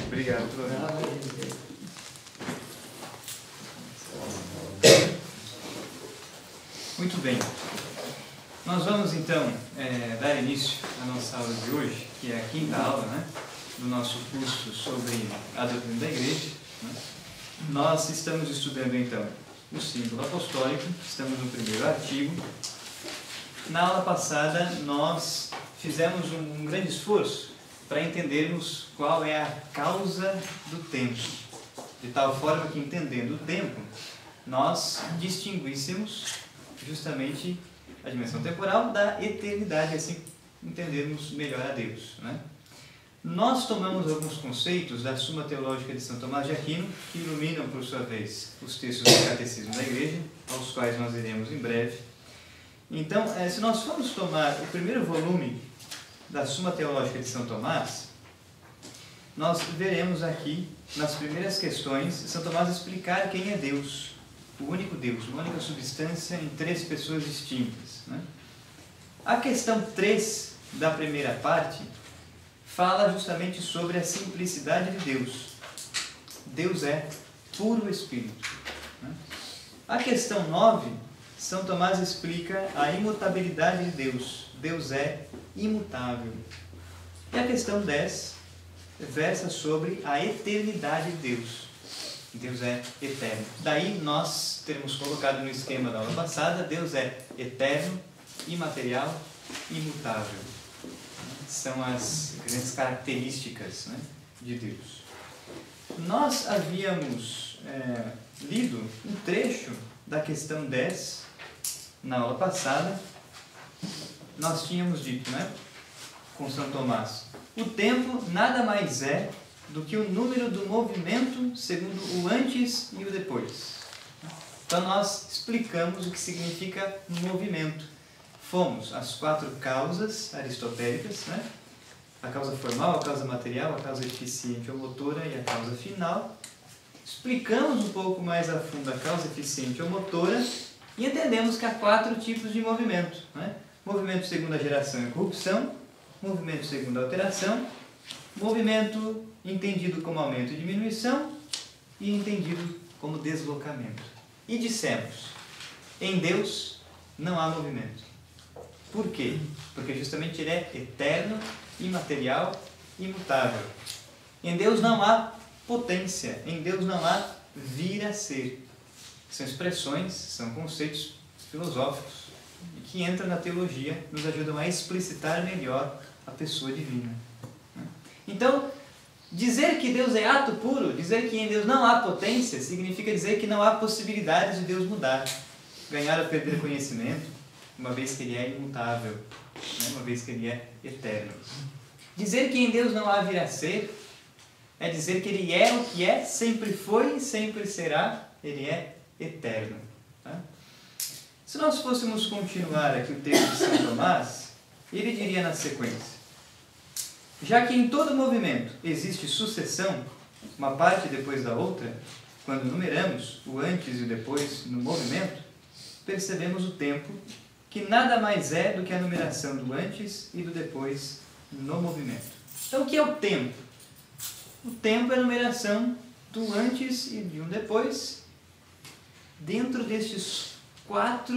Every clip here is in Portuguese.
Obrigado. Muito bem. Nós vamos então dar início à nossa aula de hoje, que é a quinta aula, né, do nosso curso sobre a doutrina da Igreja. Né? Nós estamos estudando então o símbolo apostólico, estamos no primeiro artigo. Na aula passada nós fizemos um grande esforço para entendermos qual é a causa do tempo, de tal forma que, entendendo o tempo, nós distinguíssemos justamente a dimensão temporal da eternidade, assim entendermos melhor a Deus. Né? Nós tomamos alguns conceitos da Suma Teológica de São Tomás de Aquino, que iluminam, por sua vez, os textos do Catecismo da Igreja, aos quais nós iremos em breve. Então, se nós formos tomar o primeiro volume da Suma Teológica de São Tomás, nós veremos aqui, nas primeiras questões, São Tomás explicar quem é Deus, o único Deus, uma única substância em três pessoas distintas. Né? A questão 3 da primeira parte fala justamente sobre a simplicidade de Deus. Deus é puro Espírito. Né? A questão 9, São Tomás explica a imutabilidade de Deus. Deus é imutável. E a questão 10 versa sobre a eternidade de Deus. Deus é eterno. Daí nós teremos colocado no esquema da aula passada, Deus é eterno, imaterial, imutável. São as grandes características, né, de Deus. Nós havíamos lido um trecho da questão 10 na aula passada. Nós tínhamos dito, né, com São Tomás, o tempo nada mais é do que o número do movimento segundo o antes e o depois. Então nós explicamos o que significa movimento. Fomos às 4 causas aristotélicas, né? A causa formal, a causa material, a causa eficiente ou motora e a causa final. Explicamos um pouco mais a fundo a causa eficiente ou motora e entendemos que há 4 tipos de movimento. Né? Movimento segundo a geração e corrupção, movimento segundo a alteração, movimento entendido como aumento e diminuição e entendido como deslocamento. E dissemos, em Deus não há movimento. Por quê? Porque justamente Ele é eterno, imaterial, imutável. Em Deus não há potência, em Deus não há vir a ser. São expressões, são conceitos filosóficos que entram na teologia, nos ajudam a explicitar melhor a pessoa divina. Então, dizer que Deus é ato puro, dizer que em Deus não há potência, significa dizer que não há possibilidade de Deus mudar, ganhar ou perder conhecimento, uma vez que Ele é imutável, né? Uma vez que Ele é eterno. Dizer que em Deus não há vir a ser, é dizer que Ele é o que é, sempre foi e sempre será, Ele é eterno. Tá? Se nós fôssemos continuar aqui o texto de São Tomás, ele diria na sequência, já que em todo movimento existe sucessão, uma parte depois da outra, quando numeramos o antes e o depois no movimento, percebemos o tempo, que nada mais é do que a numeração do antes e do depois no movimento. Então, o que é o tempo? O tempo é a numeração do antes e de um depois dentro destes 4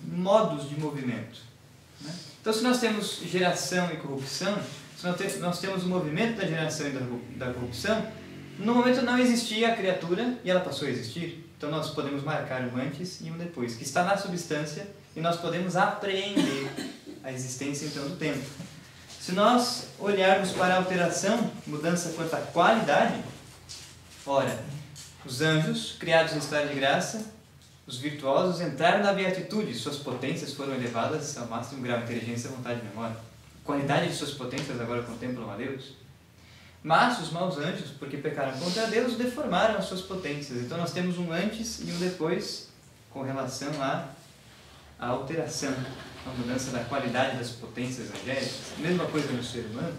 modos de movimento. Né? Então, se nós temos geração e corrupção, se nós temos o movimento da geração e da corrupção, no momento não existia a criatura e ela passou a existir. Então nós podemos marcar um antes e um depois, que está na substância, e nós podemos apreender a existência então do tempo. Se nós olharmos para a alteração, mudança quanto à qualidade, ora, os anjos, criados em estado de graça, os virtuosos entraram na beatitude, suas potências foram elevadas ao máximo grau, inteligência, vontade e memória. A qualidade de suas potências agora contemplam a Deus. Mas os maus anjos, porque pecaram contra Deus, deformaram as suas potências. Então nós temos um antes e um depois com relação à alteração, a mudança da qualidade das potências angélicas. Mesma coisa no ser humano.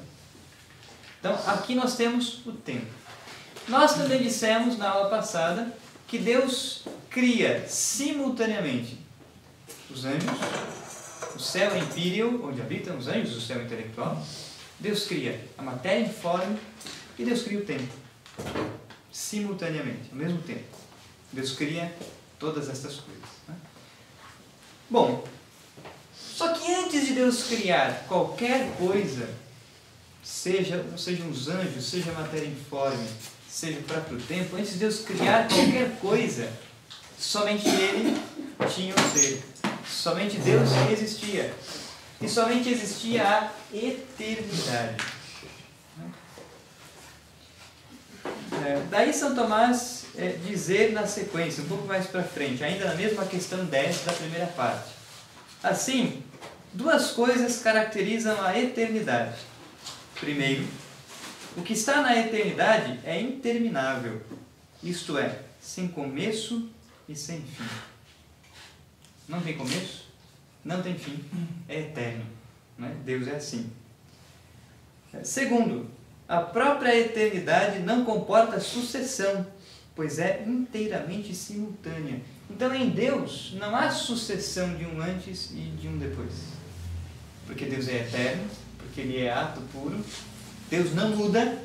Então aqui nós temos o tempo. Nós também dissemos na aula passada que Deus cria simultaneamente os anjos, o céu empíreo, onde habitam os anjos, o céu intelectual. Deus cria a matéria informe E Deus cria o tempo, simultaneamente, ao mesmo tempo. Deus cria todas estas coisas. Né? Bom, só que antes de Deus criar qualquer coisa, sejam os anjos, seja a matéria informe, seja o próprio tempo, antes de Deus criar qualquer coisa, somente Ele tinha o ser. Somente Deus existia. E somente existia a eternidade. Daí São Tomás dizer na sequência, um pouco mais para frente, ainda na mesma questão 10 da primeira parte. Assim, duas coisas caracterizam a eternidade. Primeiro, o que está na eternidade é interminável, isto é, sem começo e sem fim. Não tem começo, não tem fim, é eterno. Né? Deus é assim. Segundo, a própria eternidade não comporta sucessão, pois é inteiramente simultânea. Então, em Deus, não há sucessão de um antes e de um depois. Porque Deus é eterno, porque Ele é ato puro, Deus não muda,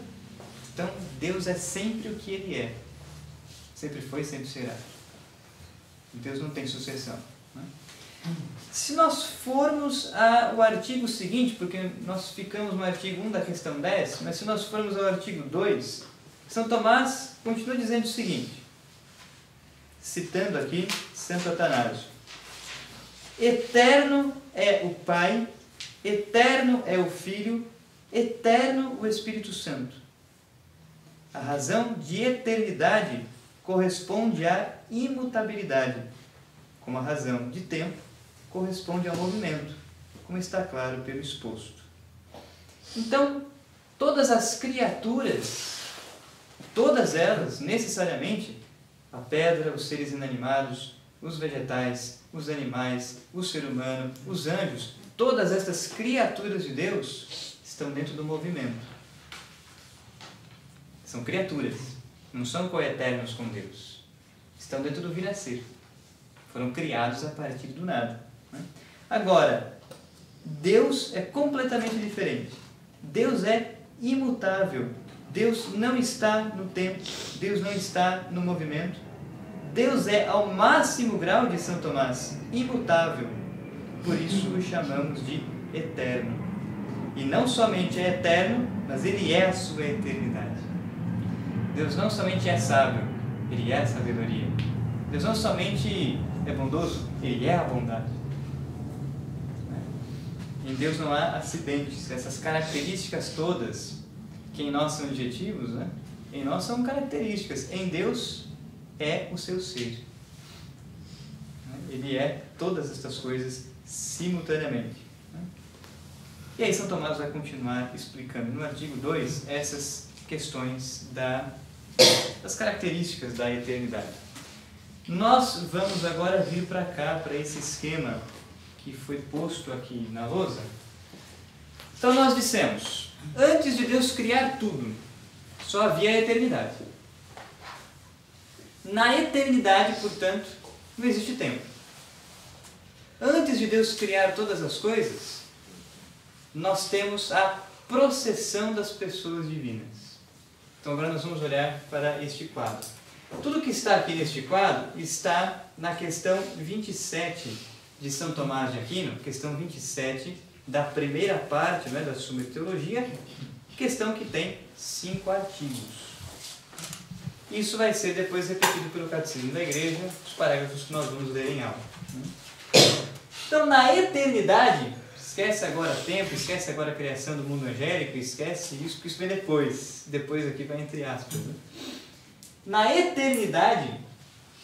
então Deus é sempre o que Ele é. Sempre foi, sempre será. Deus não tem sucessão. Né? Se nós formos ao artigo seguinte, porque nós ficamos no artigo 1 da questão 10, mas se nós formos ao artigo 2, São Tomás continua dizendo o seguinte, citando aqui Santo Atanásio: eterno é o Pai, eterno é o Filho, eterno o Espírito Santo. A razão de eternidade corresponde à imutabilidade, como a razão de tempo corresponde ao movimento, como está claro pelo exposto. Então, todas as criaturas, todas elas, necessariamente, a pedra, os seres inanimados, os vegetais, os animais, o ser humano, os anjos, todas estas criaturas de Deus estão dentro do movimento. São criaturas, não são coeternos com Deus. Estão dentro do vir a ser. Foram criados a partir do nada. Agora, Deus é completamente diferente. Deus é imutável. Deus não está no tempo. Deus não está no movimento. Deus é, ao máximo grau de São Tomás, imutável. Por isso o chamamos de eterno. E não somente é eterno, mas Ele é a sua eternidade. Deus não somente é sábio, Ele é a sabedoria. Deus não somente é bondoso, Ele é a bondade. Em Deus não há acidentes. Essas características todas, que em nós são adjetivos, né? Em nós são características. Em Deus é o seu ser. Ele é todas estas coisas simultaneamente. E aí São Tomás vai continuar explicando no artigo 2 essas questões das características da eternidade. Nós vamos agora vir para cá, para esse esquema que foi posto aqui na lousa. Então nós dissemos, antes de Deus criar tudo, só havia a eternidade. Na eternidade, portanto, não existe tempo. Antes de Deus criar todas as coisas, nós temos a processão das pessoas divinas. Então agora nós vamos olhar para este quadro. Tudo que está aqui neste quadro está na questão 27 de São Tomás de Aquino, questão 27 da primeira parte, né, da Suma Teologia, questão que tem 5 artigos. Isso vai ser depois repetido pelo Catecismo da Igreja, os parágrafos que nós vamos ler em aula. Então, na eternidade, esquece agora tempo, esquece agora a criação do mundo angélico, esquece isso, porque isso vem depois. Depois aqui vai entre aspas. Né? Na eternidade,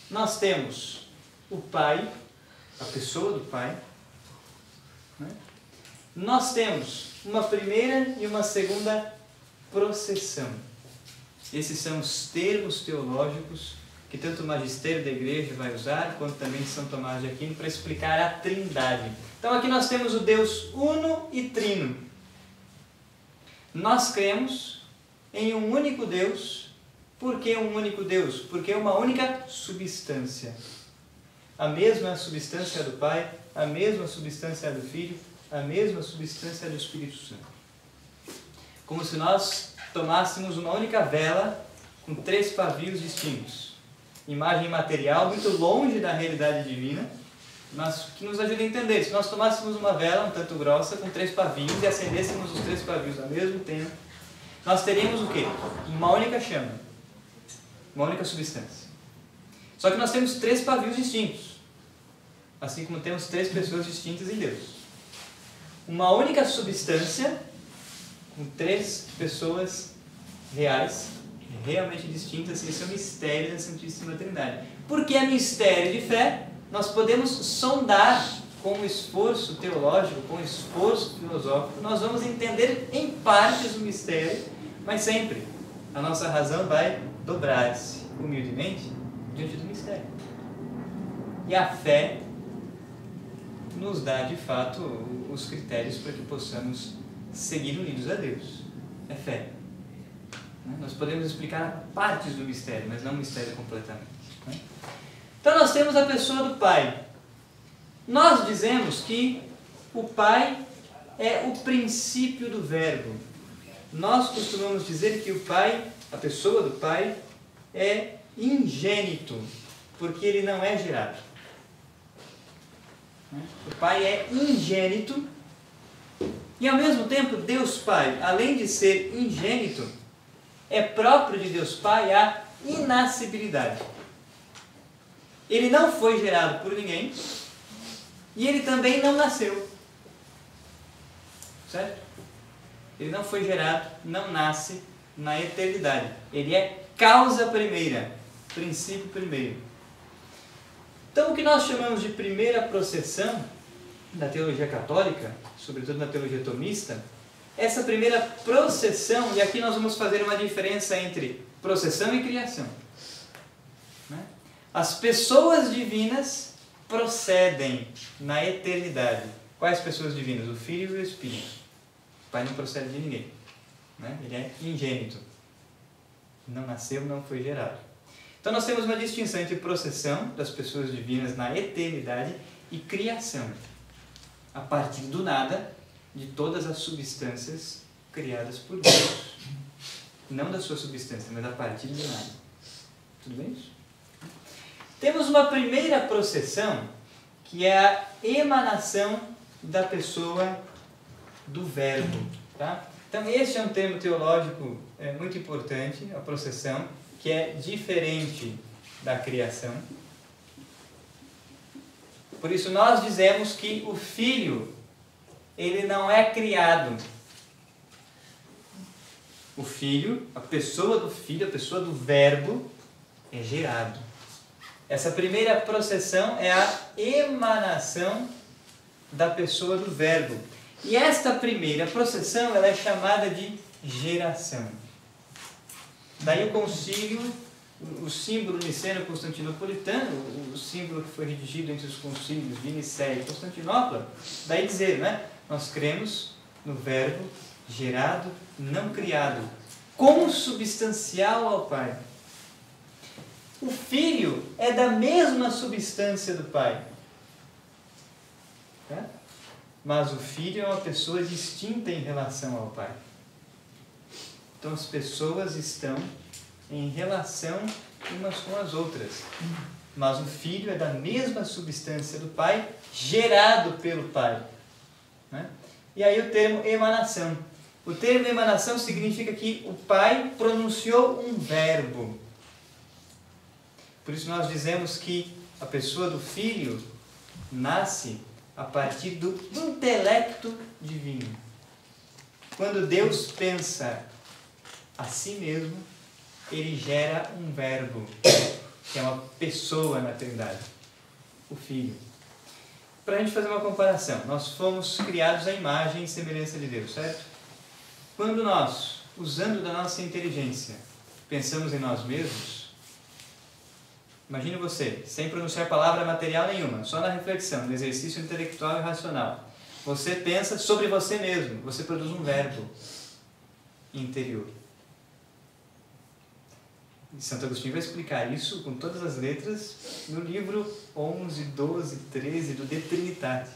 nós temos o Pai, a pessoa do Pai. Né? Nós temos uma primeira e uma segunda processão. Esses são os termos teológicos que tanto o magistério da Igreja vai usar, quanto também São Tomás de Aquino, para explicar a Trindade. Então aqui nós temos o Deus uno e trino. Nós cremos em um único Deus. Por que um único Deus? Porque é uma única substância. A mesma substância do Pai, a mesma substância do Filho, a mesma substância do Espírito Santo. Como se nós tomássemos uma única vela com 3 pavios distintos. Imagem material, muito longe da realidade divina, mas que nos ajuda a entender. Se nós tomássemos uma vela um tanto grossa com 3 pavios e acendêssemos os 3 pavios ao mesmo tempo, nós teríamos o quê? Uma única chama, uma única substância. Só que nós temos 3 pavios distintos, assim como temos 3 pessoas distintas em Deus. Uma única substância com 3 pessoas reais, realmente distintas. Esse é o mistério da Santíssima Trindade. Porque é mistério de fé, nós podemos sondar com um esforço teológico, com um esforço filosófico, nós vamos entender em partes o mistério, mas sempre a nossa razão vai dobrar-se humildemente diante do mistério. E a fé nos dá, de fato, os critérios para que possamos seguir unidos a Deus. É fé. Nós podemos explicar partes do mistério, mas não o mistério completamente. Então nós temos a pessoa do Pai. Nós dizemos que o Pai é o princípio do Verbo. Nós costumamos dizer que o Pai, a pessoa do Pai, é ingênito, porque ele não é gerado. O Pai é ingênito e, ao mesmo tempo, Deus Pai, além de ser ingênito, é próprio de Deus Pai a inascibilidade. Ele não foi gerado por ninguém e ele também não nasceu. Certo? Ele não foi gerado, não nasce na eternidade. Ele é causa primeira, princípio primeiro. Então, o que nós chamamos de primeira processão da teologia católica, sobretudo na teologia tomista, essa primeira processão, e aqui nós vamos fazer uma diferença entre processão e criação. As pessoas divinas procedem na eternidade. Quais pessoas divinas? O Filho e o Espírito. O Pai não procede de ninguém. Ele é ingênito. Não nasceu, não foi gerado. Então nós temos uma distinção entre processão das pessoas divinas na eternidade e criação. A partir do nada, de todas as substâncias criadas por Deus. Não da sua substância, mas a partir do nada. Tudo bem isso? Temos uma primeira processão, que é a emanação da pessoa do Verbo. Tá? Então, este é um termo teológico muito importante, a processão, que é diferente da criação. Por isso, nós dizemos que o Filho, ele não é criado. O Filho, a pessoa do Filho, a pessoa do Verbo, é gerado. Essa primeira processão é a emanação da pessoa do Verbo. E esta primeira processão ela é chamada de geração. Daí o concílio, o símbolo niceno-constantinopolitano, o símbolo que foi redigido entre os concílios de Nicéia e Constantinopla, daí dizer, nós cremos no Verbo gerado, não criado, consubstancial ao Pai. O Filho é da mesma substância do Pai. Tá? Mas o Filho é uma pessoa distinta em relação ao Pai. Então as pessoas estão em relação umas com as outras. Mas o Filho é da mesma substância do Pai, gerado pelo Pai. E aí o termo emanação. O termo emanação significa que o Pai pronunciou um verbo. Por isso nós dizemos que a pessoa do Filho nasce a partir do intelecto divino. Quando Deus pensa a si mesmo, ele gera um verbo, que é uma pessoa na Trindade, o Filho. Para a gente fazer uma comparação, nós fomos criados à imagem e semelhança de Deus, certo? Quando nós, usando da nossa inteligência, pensamos em nós mesmos, imagine você, sem pronunciar palavra material nenhuma, só na reflexão, no exercício intelectual e racional. Você pensa sobre você mesmo, você produz um verbo interior. E Santo Agostinho vai explicar isso com todas as letras no livro 11, 12, 13 do De Trinitate.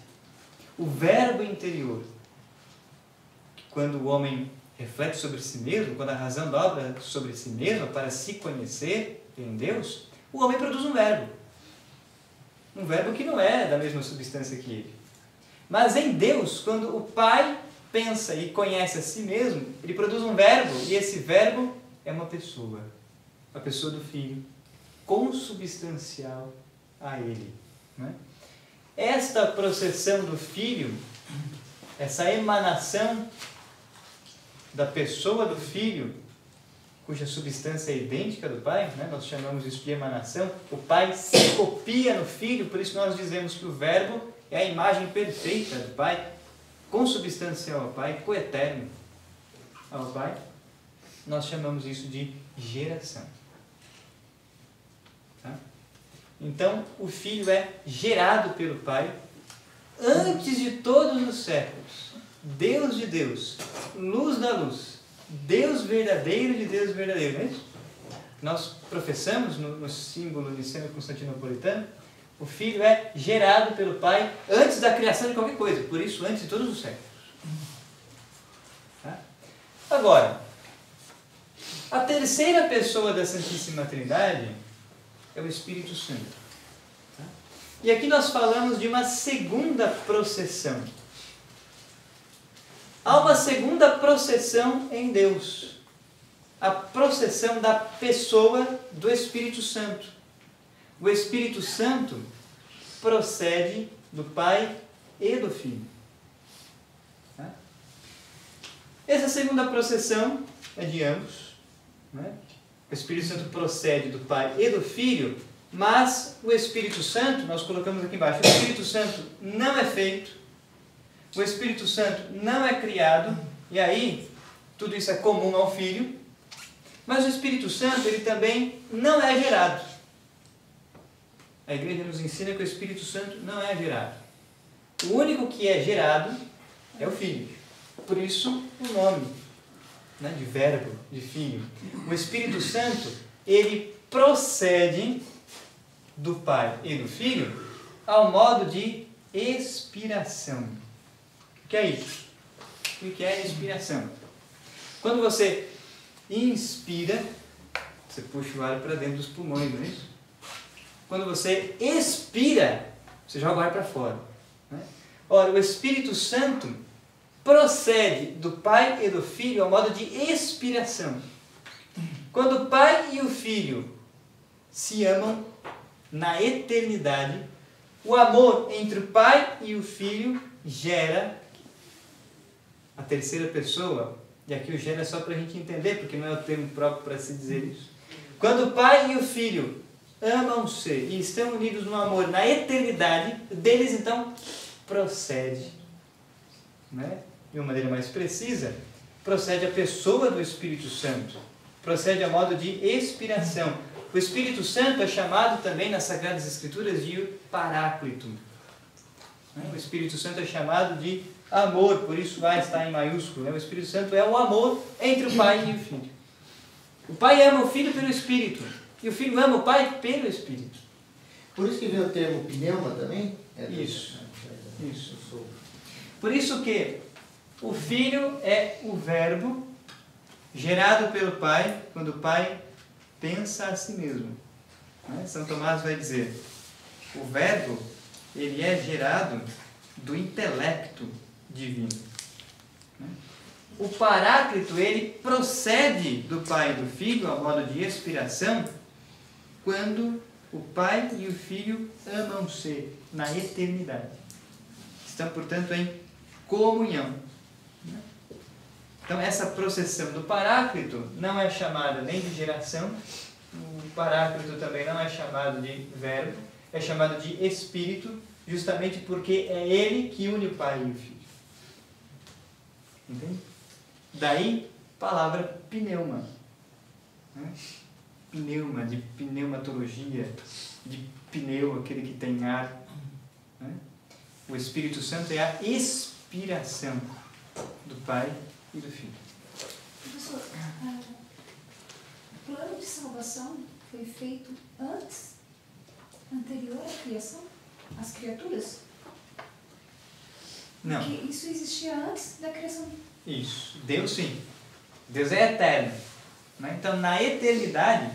O verbo interior, que quando o homem reflete sobre si mesmo, quando a razão dobra sobre si mesma para se conhecer em Deus, o homem produz um verbo. Um verbo que não é da mesma substância que ele. Mas em Deus, quando o Pai pensa e conhece a si mesmo, ele produz um verbo, e esse verbo é uma pessoa. A pessoa do Filho, consubstancial a ele. Né? Esta processão do Filho, essa emanação da pessoa do Filho, cuja substância é idêntica do Pai, né? Nós chamamos isso de emanação. O Pai se copia no Filho, por isso nós dizemos que o Verbo é a imagem perfeita do Pai, consubstancial ao Pai, coeterno ao Pai. Nós chamamos isso de geração. Tá? Então, o Filho é gerado pelo Pai antes de todos os séculos. Deus de Deus, luz da luz, Deus verdadeiro de Deus verdadeiro, não é isso? Nós professamos no símbolo niceno-constantinopolitano, o Filho é gerado pelo Pai antes da criação de qualquer coisa, por isso antes de todos os séculos. Tá? Agora, a terceira pessoa da Santíssima Trindade é o Espírito Santo. Tá? E aqui nós falamos de uma segunda processão. Há uma segunda processão em Deus. A processão da pessoa do Espírito Santo. O Espírito Santo procede do Pai e do Filho. Tá? Essa segunda processão é de ambos. Né? O Espírito Santo procede do Pai e do Filho, mas o Espírito Santo, nós colocamos aqui embaixo, o Espírito Santo não é feito, o Espírito Santo não é criado, e aí tudo isso é comum ao Filho, mas o Espírito Santo ele também não é gerado. A Igreja nos ensina que o Espírito Santo não é gerado. O único que é gerado é o Filho. Por isso o nome, né, de verbo, de Filho. O Espírito Santo ele procede do Pai e do Filho ao modo de expiração. O que é isso? O que é expiração? Quando você inspira, você puxa o ar para dentro dos pulmões, não é isso? Quando você expira, você joga o ar para fora. Né? Ora, o Espírito Santo procede do Pai e do Filho ao modo de expiração. Quando o Pai e o Filho se amam na eternidade, o amor entre o Pai e o Filho gera a terceira pessoa, e aqui o gera é só para a gente entender, porque não é o termo próprio para se dizer isso. Quando o Pai e o Filho amam-se e estão unidos no amor na eternidade, deles então procede, né? De uma maneira mais precisa, procede a pessoa do Espírito Santo, procede a modo de expiração. O Espírito Santo é chamado também nas Sagradas Escrituras de Paráclito. O Espírito Santo é chamado de amor, por isso A está em maiúsculo. O Espírito Santo é o amor entre o Pai e o Filho. O Pai ama o Filho pelo Espírito, e o Filho ama o Pai pelo Espírito. Por isso que vem o termo pneuma também? Isso. Por isso que o Filho é o Verbo gerado pelo Pai, quando o Pai pensa a si mesmo. São Tomás vai dizer, o Verbo, ele é gerado do intelecto divino. O Paráclito, ele procede do Pai e do Filho, a modo de expiração, quando o Pai e o Filho amam-se na eternidade. Estão, portanto, em comunhão. Então, essa processão do Paráclito não é chamada nem de geração, o Paráclito também não é chamado de verbo, é chamado de Espírito, justamente porque é ele que une o Pai e o Filho. Entende? Daí, palavra pneuma. Pneuma, de pneumatologia, de pneu, aquele que tem ar. O Espírito Santo é a expiração do Pai e do Filho. Professor, o plano de salvação foi feito anterior à criação? As criaturas? Não. Porque isso existia antes da criação. Isso. Deus sim. Deus é eterno. Né? Então, na eternidade,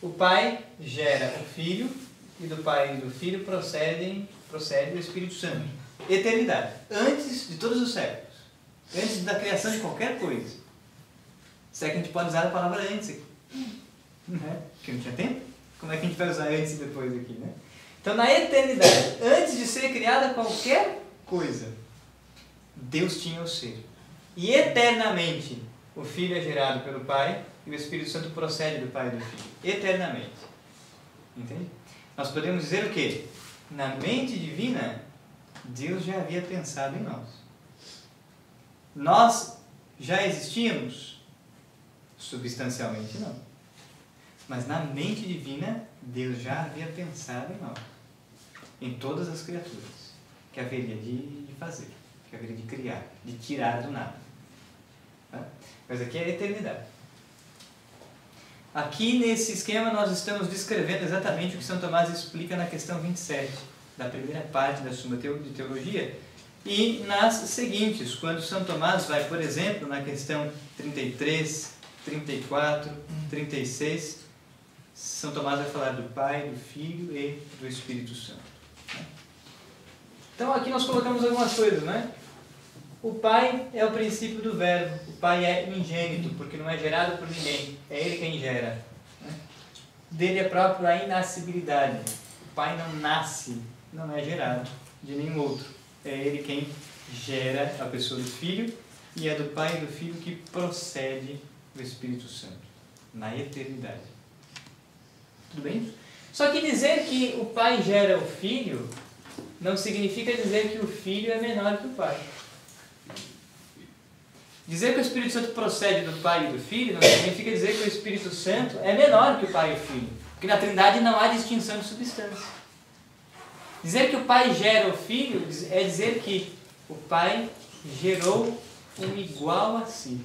o Pai gera o Filho e do Pai e do Filho procede o Espírito Santo. Eternidade. Antes de todos os séculos. Antes da criação de qualquer coisa. Se é que a gente pode usar a palavra antes aqui. Né? Porque não tinha tempo. Como é que a gente vai usar antes e depois aqui, né? Então, na eternidade, antes de ser criada qualquer coisa, Deus tinha o ser. E eternamente, o Filho é gerado pelo Pai e o Espírito Santo procede do Pai e do Filho. Eternamente. Entende? Nós podemos dizer o quê? Na mente divina, Deus já havia pensado em nós. Nós já existíamos? Substancialmente não. Mas na mente divina, Deus já havia pensado em nós. Em todas as criaturas. Que haveria de fazer. Que haveria de criar. De tirar do nada. Tá? Mas aqui é a eternidade. Aqui nesse esquema nós estamos descrevendo exatamente o que São Tomás explica na questão 27. Da primeira parte da Suma de Teologia. E nas seguintes, quando São Tomás vai, por exemplo, na questão 33, 34, 36... São Tomás vai falar do Pai, do Filho e do Espírito Santo. Então aqui nós colocamos algumas coisas, né? O Pai é o princípio do Verbo. O Pai é ingênito, porque não é gerado por ninguém. É Ele quem gera. Né? Dele é próprio a inascibilidade. O Pai não nasce, não é gerado de nenhum outro. É Ele quem gera a pessoa do Filho e é do Pai e do Filho que procede o Espírito Santo na eternidade. Tudo bem? Só que dizer que o Pai gera o Filho não significa dizer que o Filho é menor que o Pai. Dizer que o Espírito Santo procede do Pai e do Filho não significa dizer que o Espírito Santo é menor que o Pai e o Filho. Porque na Trindade não há distinção de substância. Dizer que o Pai gera o Filho é dizer que o Pai gerou um igual a si.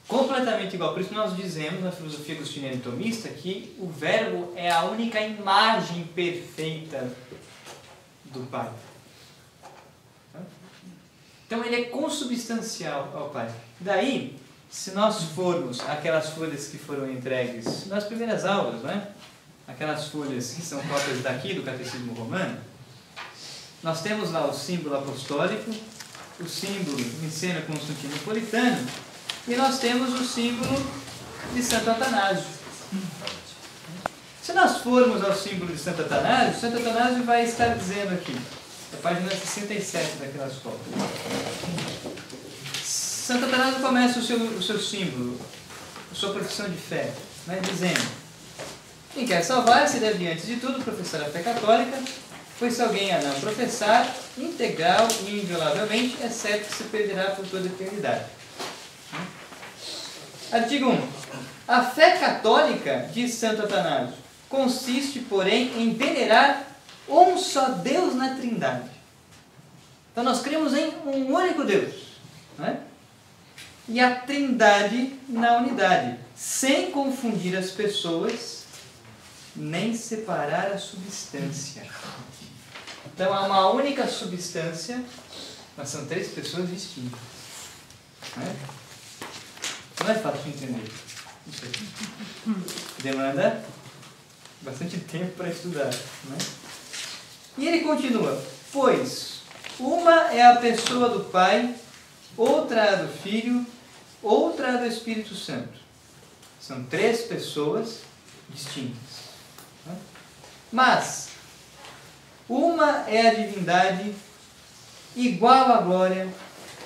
Completamente igual. Por isso nós dizemos na filosofia agostiniana e tomista que o Verbo é a única imagem perfeita do Pai. Então ele é consubstancial ao Pai. Daí, se nós formos aquelas folhas que foram entregues nas primeiras aulas, né? Aquelas folhas que são cópias daqui do Catecismo Romano, nós temos lá o símbolo apostólico, o símbolo Niceno Constantinopolitano, e nós temos o símbolo de Santo Atanásio. Se nós formos ao símbolo de Santo Atanásio vai estar dizendo aqui, a página 67 daquelas fotos. Santo Atanásio começa o seu símbolo, a sua profissão de fé, né, dizendo: quem quer salvar-se deve, antes de tudo, professar a fé católica, pois se alguém a não professar, integral e inviolavelmente, é certo que se perderá por toda a eternidade. Artigo 1. A fé católica, diz Santo Atanásio, consiste, porém, em venerar um só Deus na Trindade. Então nós cremos em um único Deus, não é? E a Trindade na unidade, sem confundir as pessoas, nem separar a substância. Então há uma única substância, mas são três pessoas distintas. Não é? Não é fácil de entender. Isso aqui demanda bastante tempo para estudar. Não é? E ele continua: pois uma é a pessoa do Pai, outra a do Filho, outra a do Espírito Santo. São três pessoas distintas. Não é? Mas uma é a divindade, igual à glória,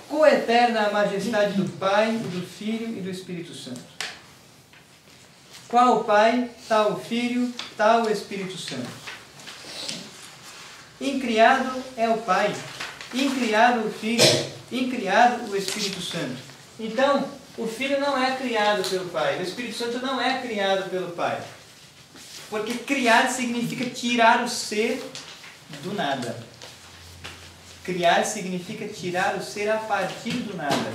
coeterna à majestade do Pai, do Filho e do Espírito Santo. Qual o Pai, tal o Filho, tal o Espírito Santo. Incriado é o Pai, incriado o Filho, incriado o Espírito Santo. Então, o Filho não é criado pelo Pai, o Espírito Santo não é criado pelo Pai. Porque criar significa tirar o ser do nada. Criar significa tirar o ser a partir do nada.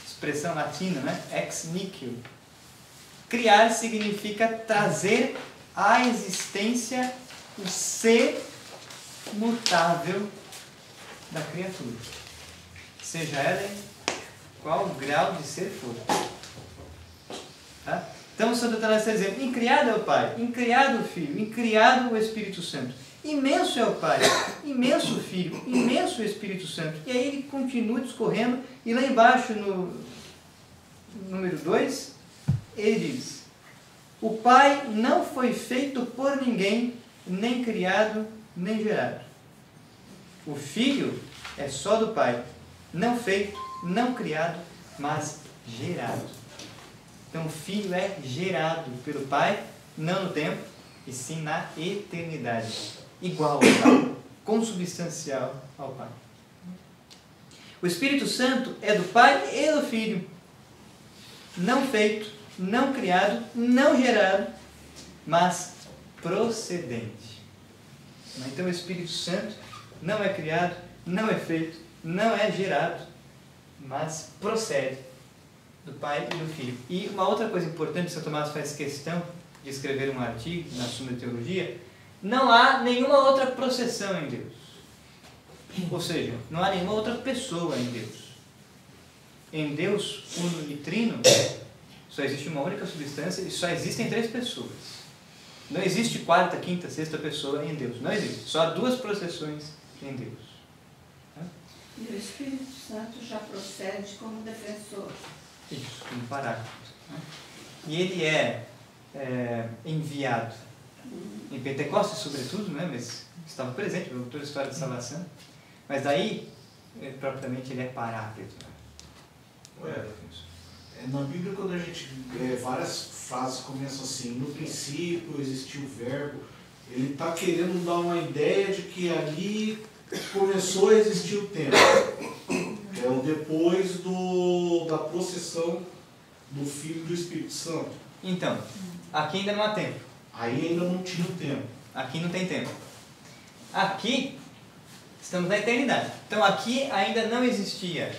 Expressão latina, né? Ex nihilo. Criar significa trazer à existência o ser mutável da criatura. Seja ela qual grau de ser for. Tá? Então, Santo Atanásio está dizendo, incriado é o Pai, incriado o Filho, incriado o Espírito Santo. Imenso é o Pai, imenso o Filho, imenso o Espírito Santo. E aí ele continua discorrendo, e lá embaixo, no número 2, ele diz, o Pai não foi feito por ninguém, nem criado, nem gerado. O Filho é só do Pai, não feito, não criado, mas gerado. Então o Filho é gerado pelo Pai, não no tempo, e sim na eternidade. Igual ao Pai, consubstancial ao Pai. O Espírito Santo é do Pai e do Filho. Não feito, não criado, não gerado, mas procedente. Então o Espírito Santo não é criado, não é feito, não é gerado, mas procede do Pai e do Filho. E uma outra coisa importante, São Tomás faz questão de escrever um artigo na Suma de Teologia, não há nenhuma outra processão em Deus. Ou seja, não há nenhuma outra pessoa em Deus. Em Deus, uno e trino, só existe uma única substância e só existem 3 pessoas. Não existe 4ª, 5ª, 6ª pessoa em Deus. Não existe. Só há 2 processões em Deus. E o Espírito Santo já procede como defensor. Isso, como paráclito. E ele é enviado em Pentecostes, sobretudo, né? Mas estava presente em toda a história da salvação. Mas daí, propriamente, ele é paráclito. Na Bíblia, quando a gente várias frases começam assim, no princípio existiu o verbo, ele está querendo dar uma ideia de que ali começou a existir o tempo. É o depois da processão do Filho e do Espírito Santo. Então, aqui ainda não há tempo. Aí ainda não tinha o tempo. Aqui não tem tempo. Aqui, estamos na eternidade. Então aqui ainda não existia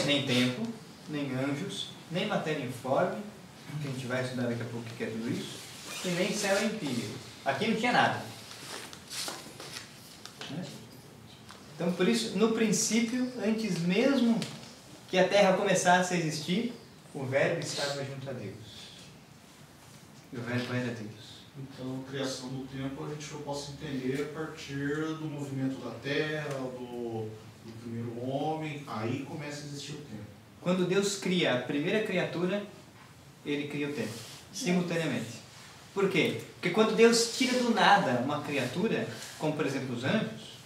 nem tempo, nem anjos, nem matéria informe, que a gente vai estudar daqui a pouco o que é tudo isso, e nem céu empírico. Aqui não tinha nada. Então, por isso, no princípio, antes mesmo que a Terra começasse a existir, o Verbo estava junto a Deus. E o Verbo era Deus. Então, a criação do tempo a gente só pode entender a partir do movimento da Terra, do primeiro homem, aí começa a existir o tempo. Quando Deus cria a primeira criatura, Ele cria o tempo, simultaneamente. Por quê? Porque quando Deus tira do nada uma criatura, como por exemplo os anjos,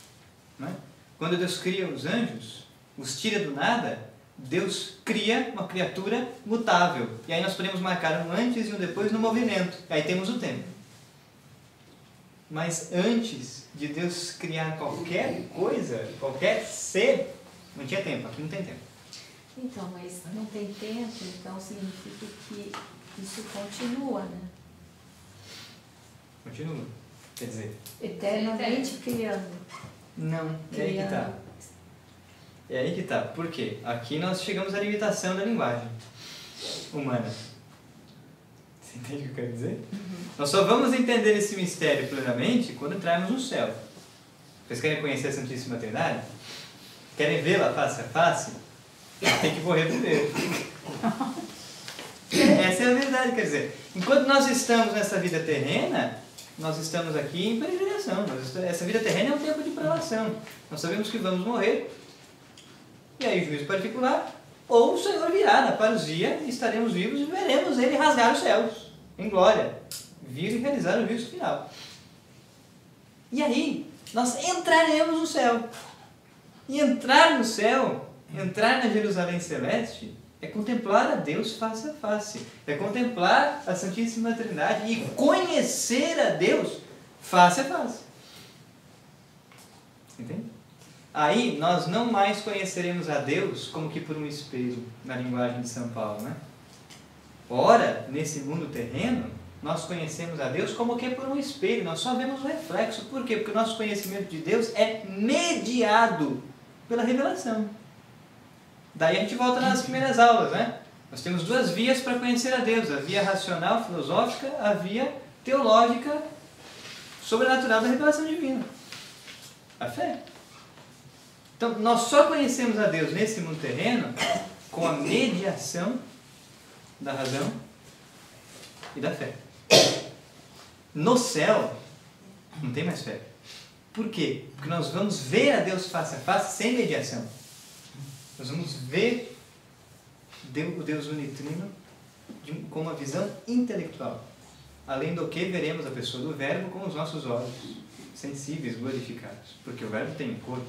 né? Quando Deus cria os anjos, os tira do nada, Deus cria uma criatura mutável. E aí nós podemos marcar um antes e um depois no movimento. Aí temos o tempo. Mas antes de Deus criar qualquer coisa, qualquer ser, não tinha tempo. Aqui não tem tempo. Então, mas não tem tempo, então significa que isso continua, né? Continua. Quer dizer... Eternamente criando. Não, é aí que está. É aí que está. Por quê? Aqui nós chegamos à limitação da linguagem humana. Você entende o que eu quero dizer? Nós só vamos entender esse mistério plenamente quando entrarmos no céu. Vocês querem conhecer a Santíssima Trindade? Querem vê-la face a face? Tem que morrer primeiro. Essa é a verdade, quer dizer, enquanto nós estamos nessa vida terrena, nós estamos aqui em peregrinação. Essa vida terrena é um tempo de provação. Nós sabemos que vamos morrer, e aí o juízo particular, ou o Senhor virá na parousia, e estaremos vivos e veremos Ele rasgar os céus, em glória, vir e realizar o juízo final. E aí, nós entraremos no céu. E entrar no céu, entrar na Jerusalém Celeste, é contemplar a Deus face a face. É contemplar a Santíssima Trindade e conhecer a Deus face a face. Entende? Aí nós não mais conheceremos a Deus como que por um espelho, na linguagem de São Paulo, né? Ora, nesse mundo terreno, nós conhecemos a Deus como que por um espelho, nós só vemos o reflexo. Por quê? Porque o nosso conhecimento de Deus é mediado pela revelação. Daí a gente volta nas primeiras aulas, né? Nós temos 2 vias para conhecer a Deus, a via racional, filosófica, a via teológica, sobrenatural da revelação divina. A fé. Então, nós só conhecemos a Deus nesse mundo terreno com a mediação da razão e da fé. No céu, não tem mais fé. Por quê? Porque nós vamos ver a Deus face a face sem mediação. Nós vamos ver o Deus unitrino com uma visão intelectual. Além do que, veremos a pessoa do Verbo com os nossos olhos sensíveis, glorificados. Porque o Verbo tem um corpo.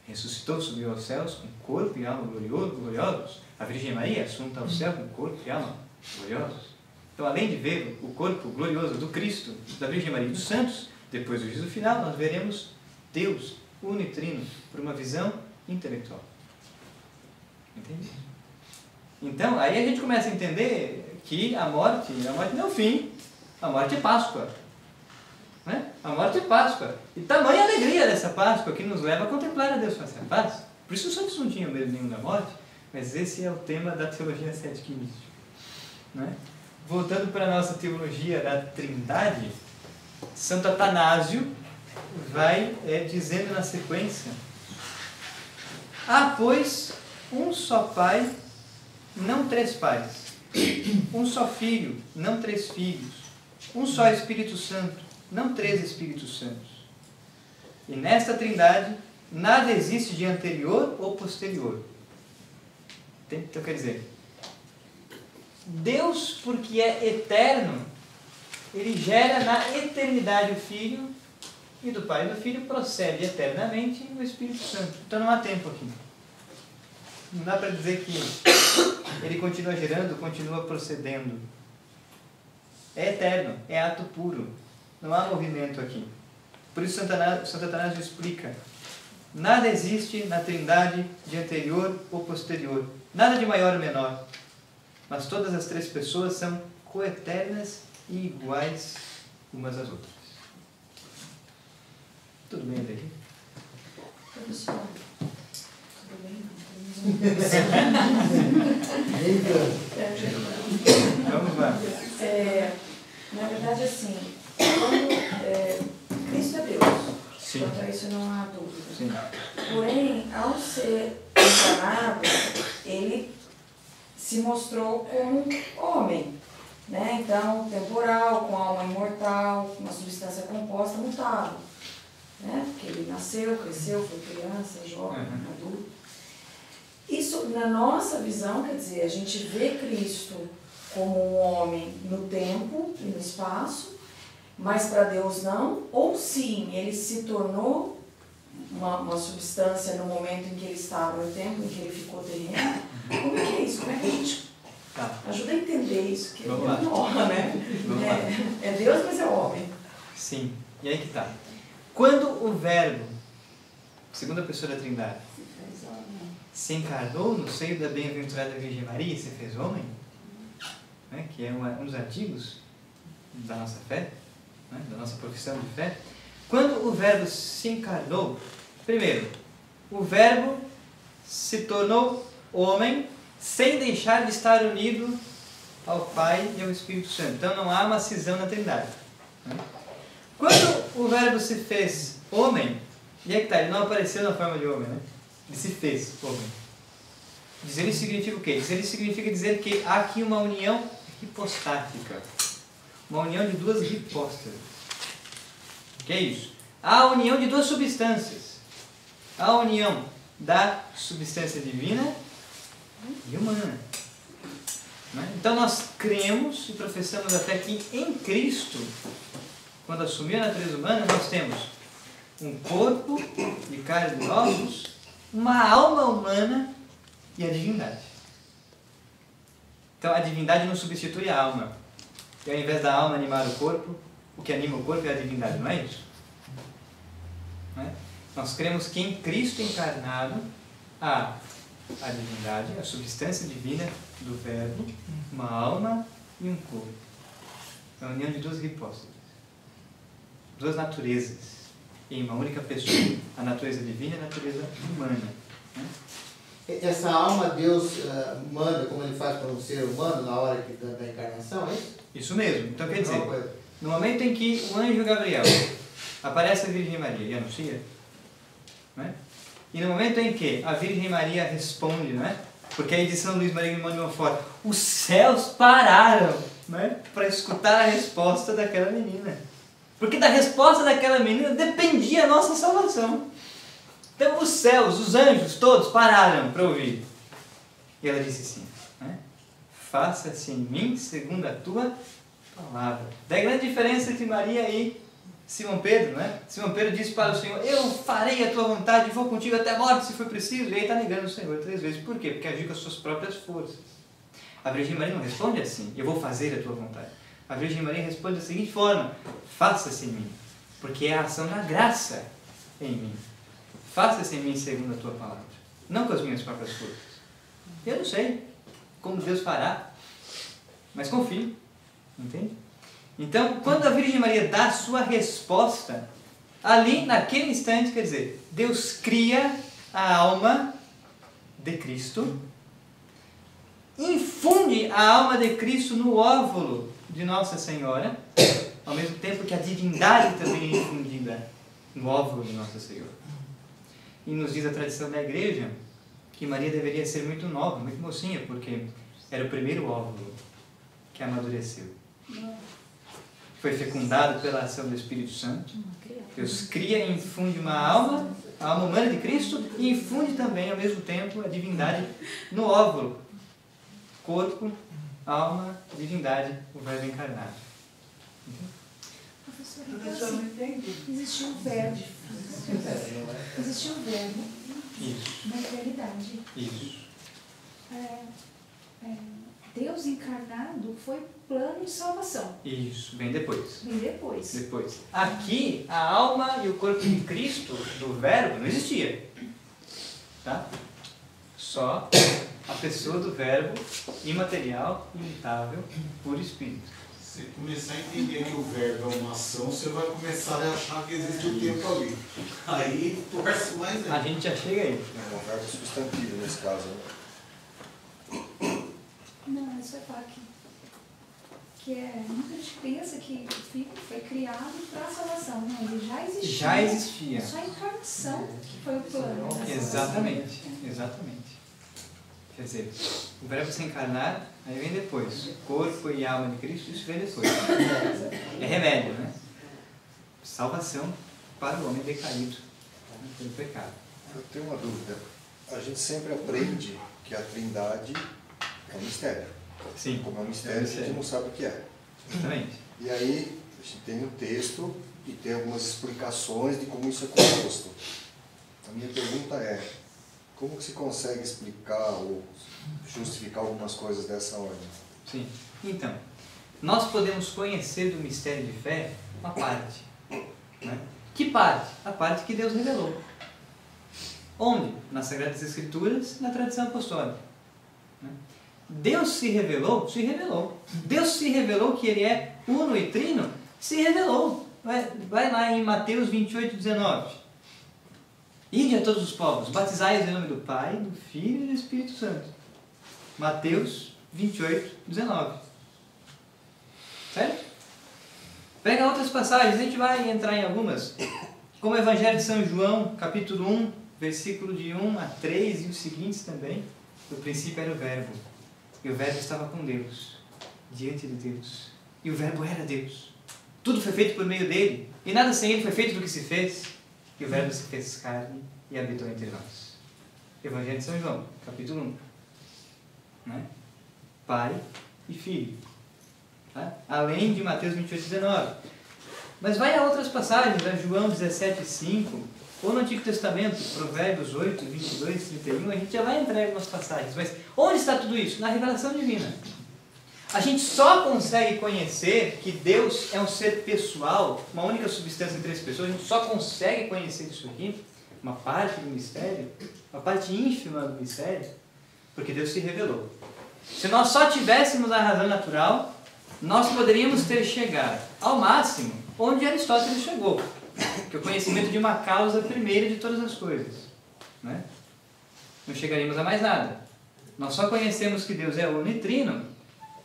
Ressuscitou, subiu aos céus com corpo e alma gloriosos. A Virgem Maria assunta ao céu com corpo e alma gloriosos. Então, além de ver o corpo glorioso do Cristo, da Virgem Maria e dos santos, depois do juízo final, nós veremos Deus unitrino por uma visão intelectual. Entende? Então, aí a gente começa a entender que a morte não é o fim, a morte é Páscoa. Né? A morte é Páscoa. E tamanha alegria dessa Páscoa que nos leva a contemplar a Deus face a face. Por isso os santos não tinham medo nenhum da morte, mas esse é o tema da teologia cética e mística. Né? Voltando para a nossa teologia da Trindade, Santo Atanásio vai dizendo na sequência: há, pois, um só Pai, não três pais, um só Filho, não três filhos, um só Espírito Santo, não três Espíritos Santos. E nesta Trindade nada existe de anterior ou posterior. Então quer dizer, Deus, porque é eterno, Ele gera na eternidade o Filho, e do Pai e do Filho procede eternamente o Espírito Santo. Então não há tempo aqui. Não dá para dizer que Ele continua gerando, continua procedendo. É eterno, é ato puro. Não há movimento aqui. Por isso Santo Atanásio explica: nada existe na Trindade de anterior ou posterior. Nada de maior ou menor. Mas todas as três pessoas são coeternas e iguais umas às outras. Tudo bem daqui? Professor, tudo bem? Vamos lá. Na verdade, assim, quando Cristo é Deus, Sim. quanto a isso não há dúvida. Sim. Porém, ao ser encarnado, ele se mostrou como homem, né? Então, temporal, com alma imortal, uma substância composta, mutável, né? Porque ele nasceu, cresceu, foi criança, jovem, adulto. Isso, na nossa visão, quer dizer, a gente vê Cristo como um homem no tempo e no espaço, mas para Deus não, ou sim, ele se tornou uma substância no momento em que ele estava, no tempo em que ele ficou terreno. Como é que é isso? Como é que a gente ajuda a entender isso? Que Vamos lá. é honra, né? Vamos lá. É Deus, mas é homem. Sim. E aí que está. Quando o Verbo, segunda pessoa da Trindade, se encarnou no seio da bem-aventurada Virgem Maria e se fez homem, né, que é um dos artigos da nossa fé, né, da nossa profissão de fé. Quando o Verbo se encarnou, primeiro, o Verbo se tornou homem sem deixar de estar unido ao Pai e ao Espírito Santo. Então não há uma cisão na Trindade. Né? Quando o Verbo se fez homem, e é que está, ele não apareceu na forma de homem, né? Ele se fez homem. Dizer isso significa o quê? Dizer isso significa dizer que há aqui uma união hipostática. Uma união de duas hipóstases. O que é isso? Há a união de duas substâncias. Há a união da substância divina e humana. Né? Então nós cremos e professamos até que em Cristo, quando assumiu a natureza humana, nós temos um corpo de carne e ossos, uma alma humana e a divindade. Então a divindade não substitui a alma. E ao invés da alma animar o corpo, o que anima o corpo é a divindade, não é isso? Não é? Nós cremos que em Cristo encarnado há a divindade, a substância divina do Verbo, uma alma e um corpo. É a união de duas hipóstases, duas naturezas em uma única pessoa, a natureza divina e a natureza humana. Né? Essa alma Deus manda, como ele faz para um ser humano na hora da encarnação, é isso? Isso mesmo. Então quer dizer, no momento em que o anjo Gabriel aparece a Virgem Maria e anuncia, né? E no momento em que a Virgem Maria responde, né? Porque a edição Luiz Maria Guimond de Montfort, os céus pararam, né? Para escutar a resposta daquela menina. Porque da resposta daquela menina dependia a nossa salvação. Então os céus, os anjos, todos pararam para ouvir. E ela disse assim, né? Faça-se em mim segundo a tua palavra. Da grande diferença entre Maria e Simão Pedro, né? Simão Pedro disse para o Senhor, eu farei a tua vontade e vou contigo até a morte se for preciso. E aí está negando o Senhor 3 vezes. Por quê? Porque agiu com as suas próprias forças. A Virgem Maria não responde assim, eu vou fazer a tua vontade. A Virgem Maria responde da seguinte forma, faça-se em mim, porque é a ação da graça em mim. Faça-se em mim segundo a tua palavra, não com as minhas próprias forças. Eu não sei como Deus fará, mas confio, entende? Então, quando a Virgem Maria dá a sua resposta, ali, naquele instante, quer dizer, Deus cria a alma de Cristo, infunde a alma de Cristo no óvulo de Nossa Senhora, ao mesmo tempo que a divindade também é infundida no óvulo de Nossa Senhora. E nos diz a tradição da igreja que Maria deveria ser muito nova, muito mocinha, porque era o primeiro óvulo que amadureceu. Foi fecundado pela ação do Espírito Santo. Deus cria e infunde uma alma, a alma humana de Cristo, e infunde também, ao mesmo tempo, a divindade no óvulo. Corpo, alma, divindade, o Verbo encarnado. Professor, então assim, existiu o verbo. Existiu o verbo Isso. na eternidade. Isso. Deus encarnado foi plano de salvação. Isso. Vem depois. Vem depois. Depois. Aqui, a alma e o corpo de Cristo, do Verbo, não existia. Tá? Só a pessoa do Verbo, imaterial, imutável, por Espírito. Se começar a entender que o verbo é uma ação, você vai começar a achar que existe o tempo ali. Aí torce mais ainda. A gente já chega aí. É um verbo substantivo nesse caso, né? Não, isso é falar que muita gente pensa que o Filho foi criado para a salvação. Não, ele já existia. Já existia. Só a encarnação que foi o plano. da salvação. Exatamente. Exatamente. Quer dizer, o Verbo se encarnar, aí vem depois. Corpo e alma de Cristo, isso vem depois. É remédio, né? Salvação para o homem decaído pelo pecado. Eu tenho uma dúvida. A gente sempre aprende que a Trindade é um mistério. Sim. Como é um mistério, a gente não sabe o que é. Exatamente. E aí, a gente tem um texto e tem algumas explicações de como isso é composto. A minha pergunta é, como que se consegue explicar ou justificar algumas coisas dessa ordem? Sim. Então, nós podemos conhecer do mistério de fé uma parte. Né? Que parte? A parte que Deus revelou. Onde? Nas Sagradas Escrituras, na tradição apostólica. Né? Deus se revelou? Se revelou. Deus se revelou que Ele é uno e trino? Se revelou. Vai lá em Mateus 28, 19. Ide a todos os povos, batizai-os em nome do Pai, do Filho e do Espírito Santo. Mateus 28, 19. Certo? Pega outras passagens, a gente vai entrar em algumas. Como o Evangelho de São João, capítulo 1, versículo de 1 a 3 e os seguintes também. No princípio era o Verbo, e o Verbo estava com Deus, diante de Deus. E o Verbo era Deus. Tudo foi feito por meio dele, e nada sem ele foi feito do que se fez. E o Verbo se fez carne e habitou entre nós. Evangelho de São João, capítulo 1. Né? Pai e Filho. Tá? Além de Mateus 28, 19. Mas vai a outras passagens, né? João 17, 5. Ou no Antigo Testamento, Provérbios 8, 22, 31. A gente já vai entrar em algumas passagens. Mas onde está tudo isso? Na revelação divina. A gente só consegue conhecer que Deus é um ser pessoal, uma única substância em três pessoas, a gente só consegue conhecer isso aqui, uma parte do mistério, uma parte ínfima do mistério, porque Deus se revelou. Se nós só tivéssemos a razão natural, nós poderíamos ter chegado ao máximo onde Aristóteles chegou, que é o conhecimento de uma causa primeira de todas as coisas. Né? Não chegaríamos a mais nada. Nós só conhecemos que Deus é unitrino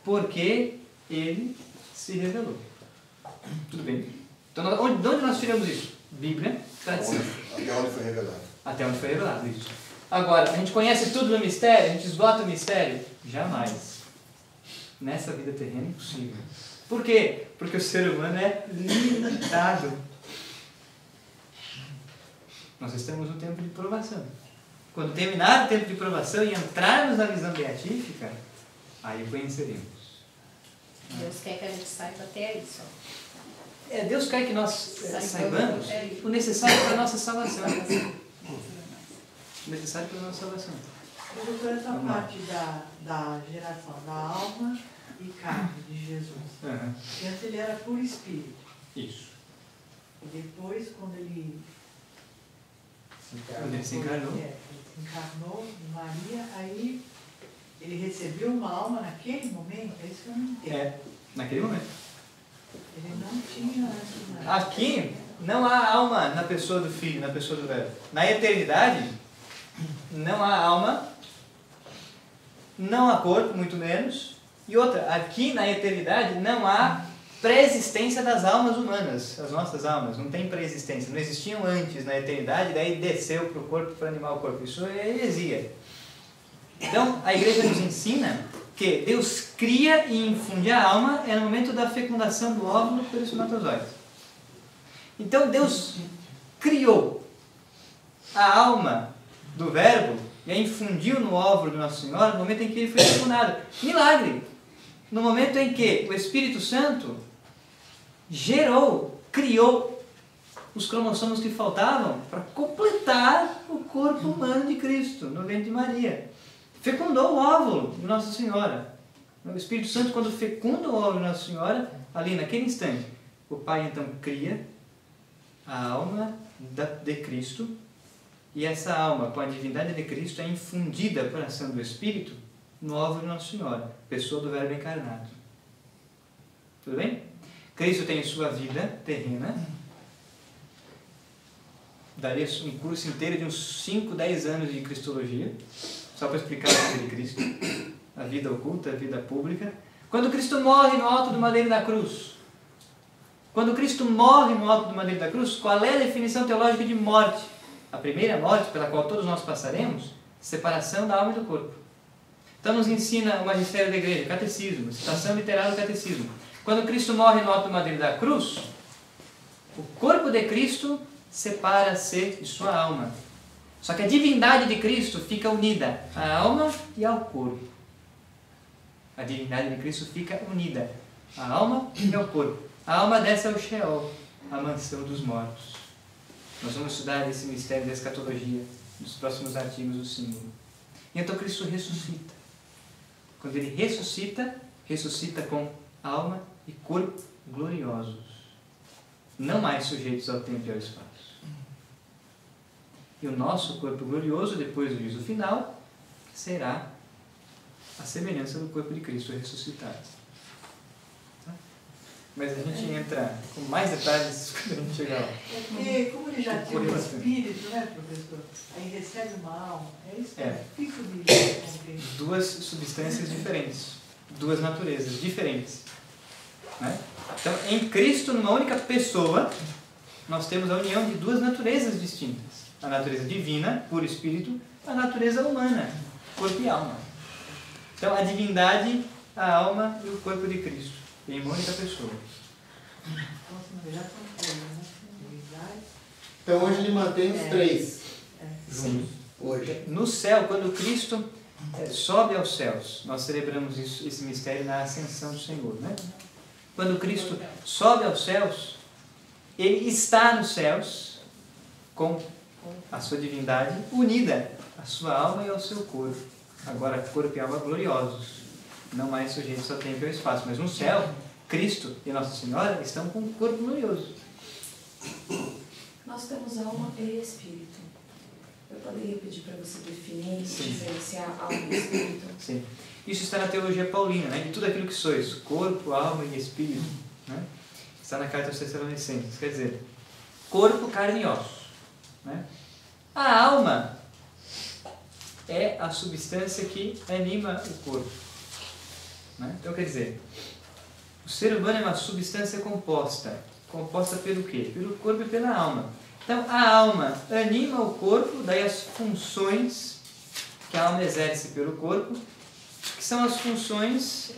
porque Ele se revelou. Tudo bem? Então, de onde nós tiramos isso? Bíblia, tradição. Até onde foi revelado? Até onde foi revelado isso. Agora, a gente conhece tudo no mistério? A gente esgota o mistério? Jamais. Nessa vida terrena é impossível. Por quê? Porque o ser humano é limitado. Nós estamos no tempo de provação. Quando terminar o tempo de provação e entrarmos na visão beatífica, aí o conheceremos. Deus quer que a gente saiba até isso. Deus quer que nós saibamos o necessário para a nossa salvação. O necessário para a nossa salvação. Doutor, essa parte da geração da alma e carne de Jesus. E antes ele era puro espírito. Isso. E depois, quando ele se encarnou. Ele se encarnou em Maria, aí ele recebeu uma alma naquele momento? É isso que eu não entendo. Naquele momento. Ele não tinha antes nada. Aqui não há alma na pessoa do Filho, na pessoa do Verbo. Na eternidade, não há alma, não há corpo, muito menos. E outra, aqui na eternidade não há pré-existência das almas humanas, as nossas almas. Não tem pré-existência. Não existiam antes na eternidade, daí desceu para o corpo para animar o corpo. Isso é heresia. Então, a igreja nos ensina que Deus cria e infunde a alma no momento da fecundação do óvulo pelo espermatozoide. Então, Deus criou a alma do Verbo e a infundiu no óvulo de Nossa Senhora no momento em que ele foi fecundado. Milagre! No momento em que o Espírito Santo criou os cromossomos que faltavam para completar o corpo humano de Cristo no ventre de Maria. Fecundou o óvulo de Nossa Senhora. O Espírito Santo, quando fecunda o óvulo de Nossa Senhora, ali naquele instante, o Pai então cria a alma de Cristo, e essa alma, com a divindade de Cristo, é infundida por ação do Espírito no óvulo de Nossa Senhora, pessoa do Verbo encarnado. Tudo bem? Cristo tem sua vida terrena. Daria um curso inteiro de uns 5, 10 anos de Cristologia, só para explicar a vida de Cristo, a vida oculta, a vida pública. Quando Cristo morre no alto do madeiro da cruz, quando Cristo morre no alto do madeiro da cruz, qual é a definição teológica de morte? A primeira morte, pela qual todos nós passaremos, separação da alma e do corpo. Então nos ensina o magistério da igreja, catecismo, citação literal do catecismo. Quando Cristo morre no alto do madeiro da cruz, o corpo de Cristo separa-se de sua alma. Só que a divindade de Cristo fica unida à alma e ao corpo. A divindade de Cristo fica unida à alma e ao corpo. A alma desce ao Sheol, a mansão dos mortos. Nós vamos estudar esse mistério da escatologia nos próximos artigos do símbolo. E então Cristo ressuscita. Quando ele ressuscita, ressuscita com alma e corpo gloriosos, não mais sujeitos ao tempo e ao espaço. E o nosso corpo glorioso, depois do juízo final, será a semelhança do corpo de Cristo ressuscitado. Tá? Mas a gente entra com mais detalhes quando a gente chegar lá. É porque, como ele já tinha um espírito, né, professor? Aí recebe uma alma. É isso que é difícil de compreender. Duas substâncias diferentes, duas naturezas diferentes. Né? Então, em Cristo, numa única pessoa, nós temos a união de duas naturezas distintas. A natureza divina, puro espírito, a natureza humana, corpo e alma. Então, a divindade, a alma e o corpo de Cristo, em uma única pessoa. Então, hoje ele mantém os três juntos. Hoje. No céu, quando Cristo sobe aos céus, nós celebramos esse mistério na ascensão do Senhor, né? Quando Cristo sobe aos céus, ele está nos céus com a sua divindade unida à sua alma e ao seu corpo. Agora, corpo e alma gloriosos, não mais sujeitos ao tempo e ao espaço. Mas no céu, Cristo e Nossa Senhora estão com um corpo glorioso. Nós temos alma e espírito. Eu poderia pedir para você definir, diferenciar alma e espírito? Sim. Isso está na teologia paulina, né? De tudo aquilo que sois, corpo, alma e espírito. Né? Está na carta aos Tessalonicenses. Quer dizer, corpo, carne e ossos. Né? A alma é a substância que anima o corpo. Né? Então, quer dizer, o ser humano é uma substância composta. Composta pelo quê? Pelo corpo e pela alma. Então, a alma anima o corpo, daí as funções que a alma exerce pelo corpo, que são as funções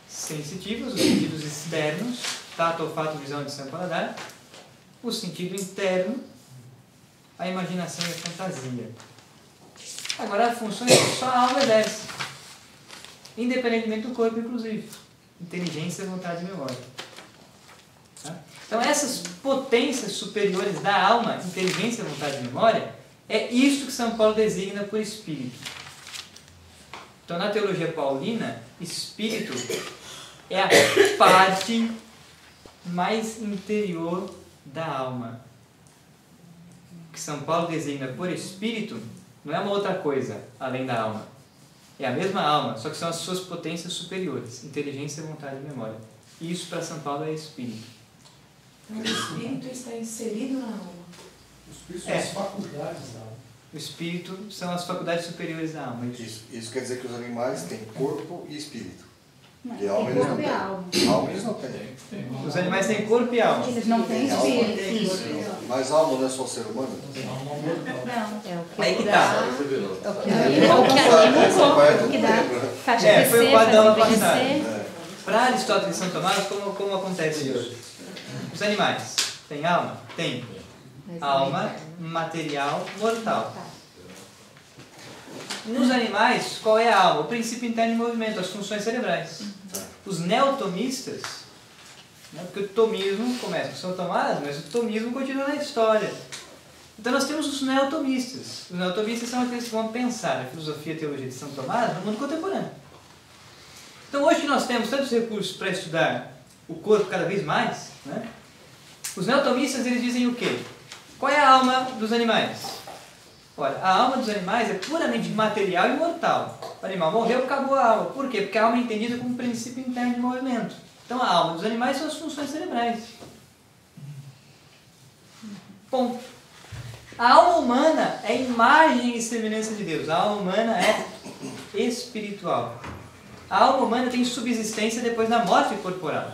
sensitivas, os sentidos externos, tato, olfato, visão, audição e paladar, o sentido interno, a imaginação e a fantasia. Agora, as funções que só a alma exerce, independentemente do corpo, inclusive. Inteligência, vontade e memória. Tá? Então, essas potências superiores da alma, inteligência, vontade e memória, é isso que São Paulo designa por espírito. Então, na teologia paulina, espírito é a parte mais interior da alma. O que São Paulo designa por espírito não é uma outra coisa além da alma. É a mesma alma, só que são as suas potências superiores, inteligência, vontade e memória. E isso para São Paulo é espírito. Então, o espírito está inserido na alma. O espírito são as faculdades da alma. O espírito são as faculdades superiores da alma. Isso quer dizer que os animais têm corpo e espírito. Não, E alma tem eles não corpo e têm. alma. Alma eles não têm. Os animais têm corpo e alma. Eles não têm espírito. Mas alma não é só ser humano? Alma mortal. Não. É o que Aí que dá. tá. É o que anima o corpo, o que dá. Faz Foi crescer, o quadro da aula faz passada. envelhecer. Para Aristóteles e São Tomás, como acontece isso? Os animais têm alma? Tem. Mas Alma, não é material, mortal. Nos animais, qual é a alma? O princípio interno de movimento, as funções cerebrais. Os neotomistas, né, porque o tomismo começa com São Tomás, mas o tomismo continua na história. Então nós temos os neotomistas. Os neotomistas são aqueles que vão pensar a filosofia e a teologia de São Tomás no mundo contemporâneo. Então hoje que nós temos tantos recursos para estudar o corpo cada vez mais, né, os neotomistas eles dizem o quê? Qual é a alma dos animais? Olha, a alma dos animais é puramente material e mortal. O animal morreu, acabou a alma. Por quê? Porque a alma é entendida como um princípio interno de movimento. Então a alma dos animais são as funções cerebrais. Ponto. A alma humana é imagem e semelhança de Deus. A alma humana é espiritual. A alma humana tem subsistência depois da morte corporal.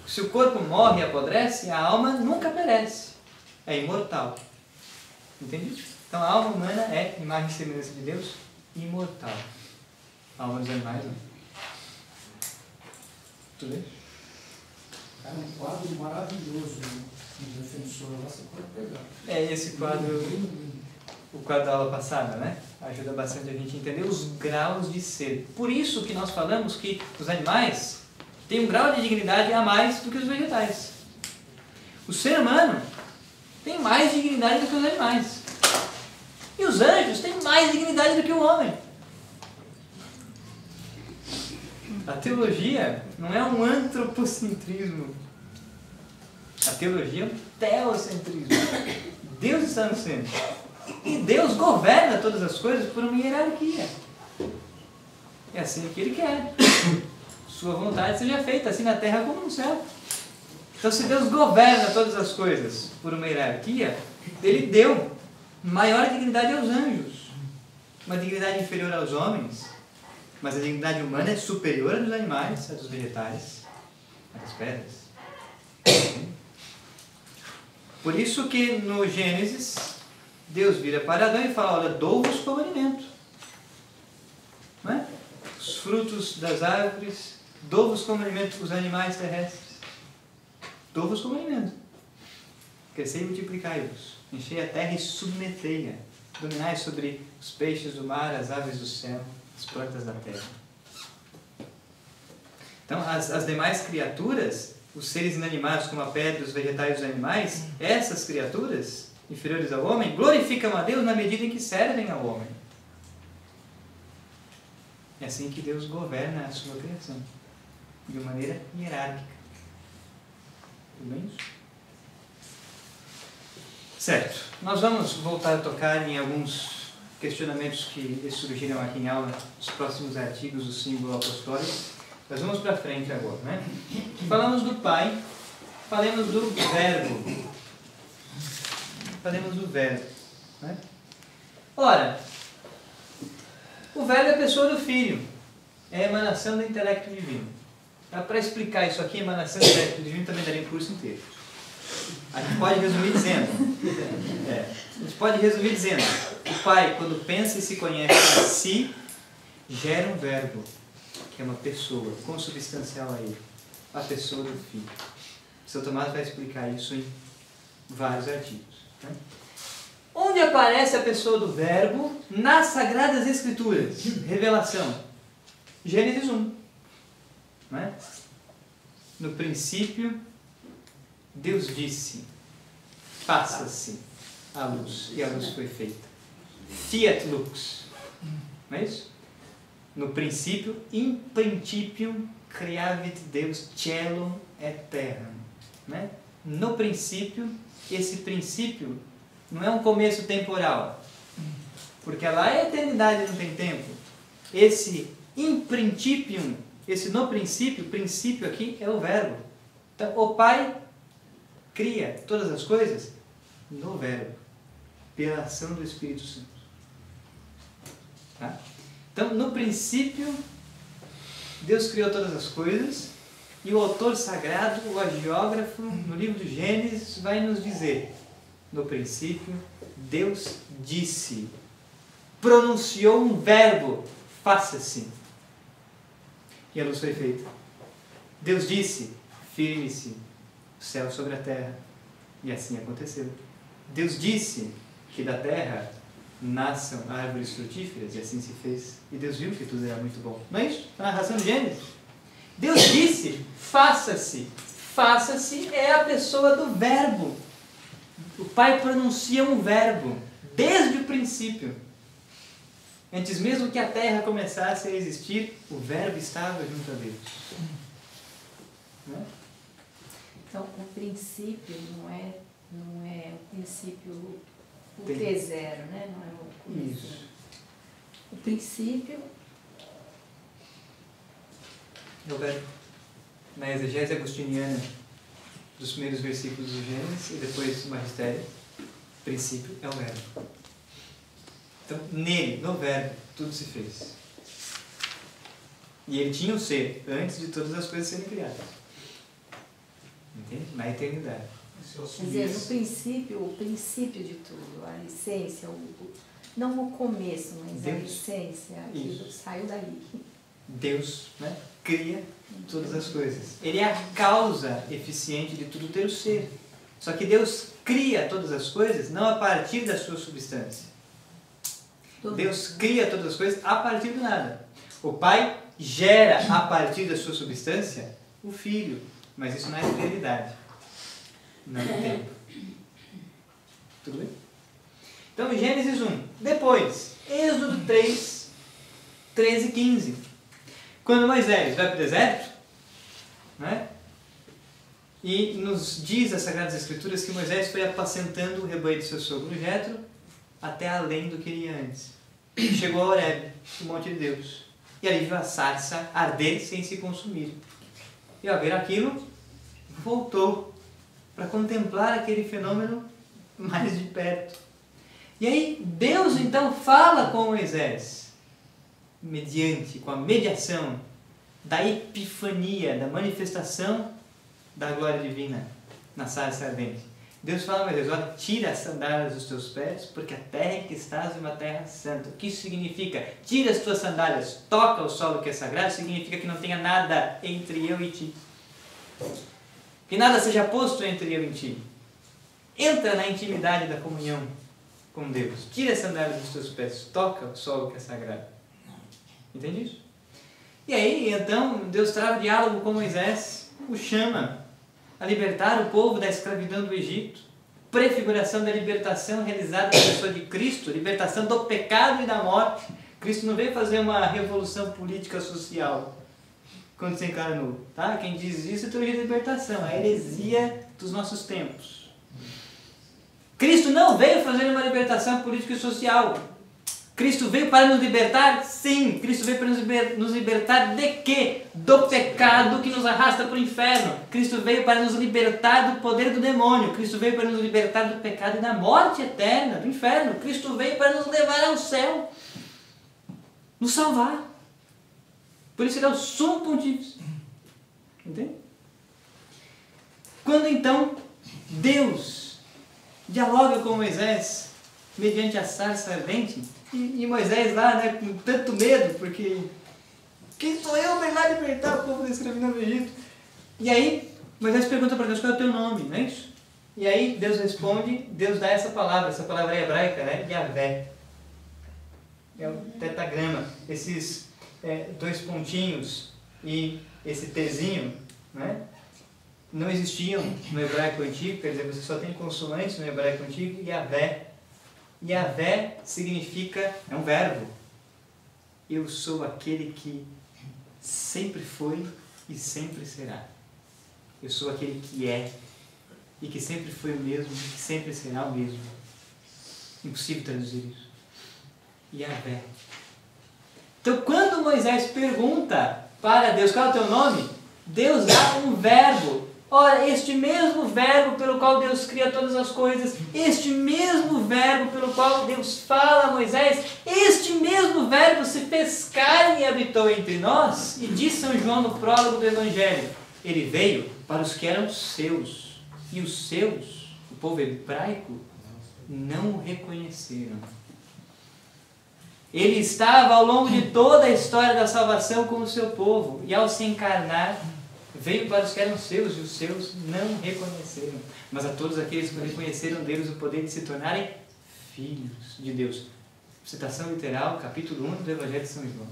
Se o corpo morre e apodrece, a alma nunca perece. É imortal. Entende? Então a alma humana é imagem e semelhança de Deus imortal. A alma dos animais não. Tudo bem? Cara, um quadro maravilhoso, né? Um defensor lá, você pode pegar. É esse quadro, o quadro da aula passada, né? Ajuda bastante a gente a entender os graus de ser. Por isso que nós falamos que os animais têm um grau de dignidade a mais do que os vegetais. O ser humano tem mais dignidade do que os animais. E os anjos têm mais dignidade do que o homem. A teologia não é um antropocentrismo. A teologia é um teocentrismo. Deus está no centro. E Deus governa todas as coisas por uma hierarquia. É assim que Ele quer. Sua vontade seja feita, assim na terra como no céu. Então, se Deus governa todas as coisas por uma hierarquia, Ele deu maior dignidade aos anjos, uma dignidade inferior aos homens, mas a dignidade humana é superior à dos animais, à dos vegetais, à das pedras. Por isso que no Gênesis, Deus vira para Adão e fala, olha, dou-vos como alimento. Não é? Os frutos das árvores, dou-vos como alimento os animais terrestres. Dou-vos como alimento. Crescei e multiplicai-vos. Enchei a terra e submetei-a. Dominai sobre os peixes do mar, as aves do céu, as plantas da terra. Então, as demais criaturas, os seres inanimados como a pedra, os vegetais e os animais, essas criaturas, inferiores ao homem, glorificam a Deus na medida em que servem ao homem. É assim que Deus governa a sua criação, de uma maneira hierárquica. Tudo bem isso? Certo. Nós vamos voltar a tocar em alguns questionamentos que surgiram aqui em aula, nos próximos artigos do símbolo apostólico. Nós vamos para frente agora, né? Falamos do Pai, falamos do Verbo. Falamos do Verbo, né? Ora, o Verbo é a pessoa do Filho, é a emanação do intelecto divino. Para explicar isso aqui, emanação do intelecto divino, também daria um curso inteiro. A gente pode resumir dizendo, o Pai, quando pensa e se conhece a si, gera um verbo, que é uma pessoa, consubstancial a ele, a pessoa do Filho. São Tomás vai explicar isso em vários artigos. Né? Onde aparece a pessoa do verbo? Nas Sagradas Escrituras. Revelação. Gênesis 1. Né? No princípio, Deus disse, faça-se a luz, e a luz foi feita. Fiat lux. Não é isso? No princípio, in principium creavit Deus caelum et terram. Né? No princípio, esse princípio não é um começo temporal, porque lá é eternidade, não tem tempo. Esse in principium, esse no princípio, princípio aqui é o verbo. Então, o Pai cria todas as coisas no verbo, pela ação do Espírito Santo. Tá? Então, no princípio, Deus criou todas as coisas, e o autor sagrado, o agiógrafo, no livro do Gênesis, vai nos dizer: no princípio, Deus disse, pronunciou um verbo, faça-se. E a luz foi feita. Deus disse, firme-se o céu sobre a terra. E assim aconteceu. Deus disse que da terra nasçam árvores frutíferas, e assim se fez. E Deus viu que tudo era muito bom. Não é isso? A narração de Gênesis. Deus disse, faça-se. Faça-se é a pessoa do verbo. O Pai pronuncia um verbo desde o princípio. Antes mesmo que a terra começasse a existir, o verbo estava junto a Deus. Né? Então, o princípio não é o princípio, o T0, né? Não é o começo. Isso. O princípio é o verbo. Na exegese agostiniana dos primeiros versículos do Gênesis e depois do Magistério, o princípio é o verbo. Então, nele, no verbo, tudo se fez. E ele tinha o ser antes de todas as coisas serem criadas. Entende? Na eternidade. quer dizer, no princípio, o princípio de tudo, a essência, não o começo, mas Deus, a essência, aquilo que saiu daí. Deus, né, cria todas as coisas. Ele é a causa eficiente de tudo ter o ser. Só que Deus cria todas as coisas não a partir da sua substância. Deus cria todas as coisas a partir do nada. O Pai gera a partir da sua substância o Filho, mas isso não é realidade. Não é tempo. Tudo bem? Então, Gênesis 1. Depois, Êxodo 3, 13 e 15. Quando Moisés vai para o deserto, né? E nos diz as Sagradas Escrituras que Moisés foi apacentando o rebanho de seu sogro Jetro até além do que ele ia antes. Chegou a Horebe, o monte de Deus, e ali viu a sarça arder sem se consumir. E ao ver aquilo, voltou para contemplar aquele fenômeno mais de perto. E aí Deus então fala com Moisés, com a mediação da epifania, da manifestação da glória divina na sarça ardente. Deus fala a Moisés: olha, tira as sandálias dos teus pés, porque a terra em que estás é uma terra santa. O que isso significa? Tira as tuas sandálias, toca o solo que é sagrado, significa que não tenha nada entre eu e ti. Que nada seja posto entre eu e ti. Entra na intimidade da comunhão com Deus. Tira as sandálias dos teus pés, toca o solo que é sagrado. Entende isso? E aí, então, Deus trava diálogo com Moisés, o chama a libertar o povo da escravidão do Egito, prefiguração da libertação realizada na pessoa de Cristo, libertação do pecado e da morte. Cristo não veio fazer uma revolução política social quando se encarnou, tá? Quem diz isso é teoria da libertação, a heresia dos nossos tempos. Cristo não veio fazer uma libertação política e social. Cristo veio para nos libertar? Sim. Cristo veio para nos libertar de quê? Do pecado que nos arrasta para o inferno. Cristo veio para nos libertar do poder do demônio. Cristo veio para nos libertar do pecado e da morte eterna, do inferno. Cristo veio para nos levar ao céu, nos salvar. Por isso ele é o sumo pontífice. Entende? Quando então Deus dialoga com Moisés mediante a sarça ardente, e Moisés lá, né, com tanto medo, porque quem sou eu para ir lá libertar o povo da escravidão do Egito? E aí Moisés pergunta para Deus, qual é o teu nome, não é isso? E aí Deus responde, Deus dá essa palavra é hebraica, né? Yahvé. É o tetagrama. Esses dois pontinhos e esse Tzinho, né? Não existiam no hebraico antigo, quer dizer, você só tem consoantes no hebraico antigo, Yahvé. Yahvé significa, é um verbo. Eu sou aquele que sempre foi e sempre será. Eu sou aquele que é e que sempre foi o mesmo e que sempre será o mesmo. Impossível traduzir isso. Yahvé. Então, quando Moisés pergunta para Deus qual é o teu nome, Deus dá um verbo. Ora, este mesmo verbo pelo qual Deus cria todas as coisas, este mesmo verbo pelo qual Deus fala a Moisés, este mesmo verbo se fez carne e habitou entre nós, e diz São João no prólogo do Evangelho, ele veio para os que eram seus, e os seus, o povo hebraico, não o reconheceram. Ele estava ao longo de toda a história da salvação com o seu povo, e ao se encarnar, veio para os que eram seus, e os seus não reconheceram. Mas a todos aqueles que reconheceram deles o poder de se tornarem filhos de Deus. Citação literal, capítulo 1 do Evangelho de São João.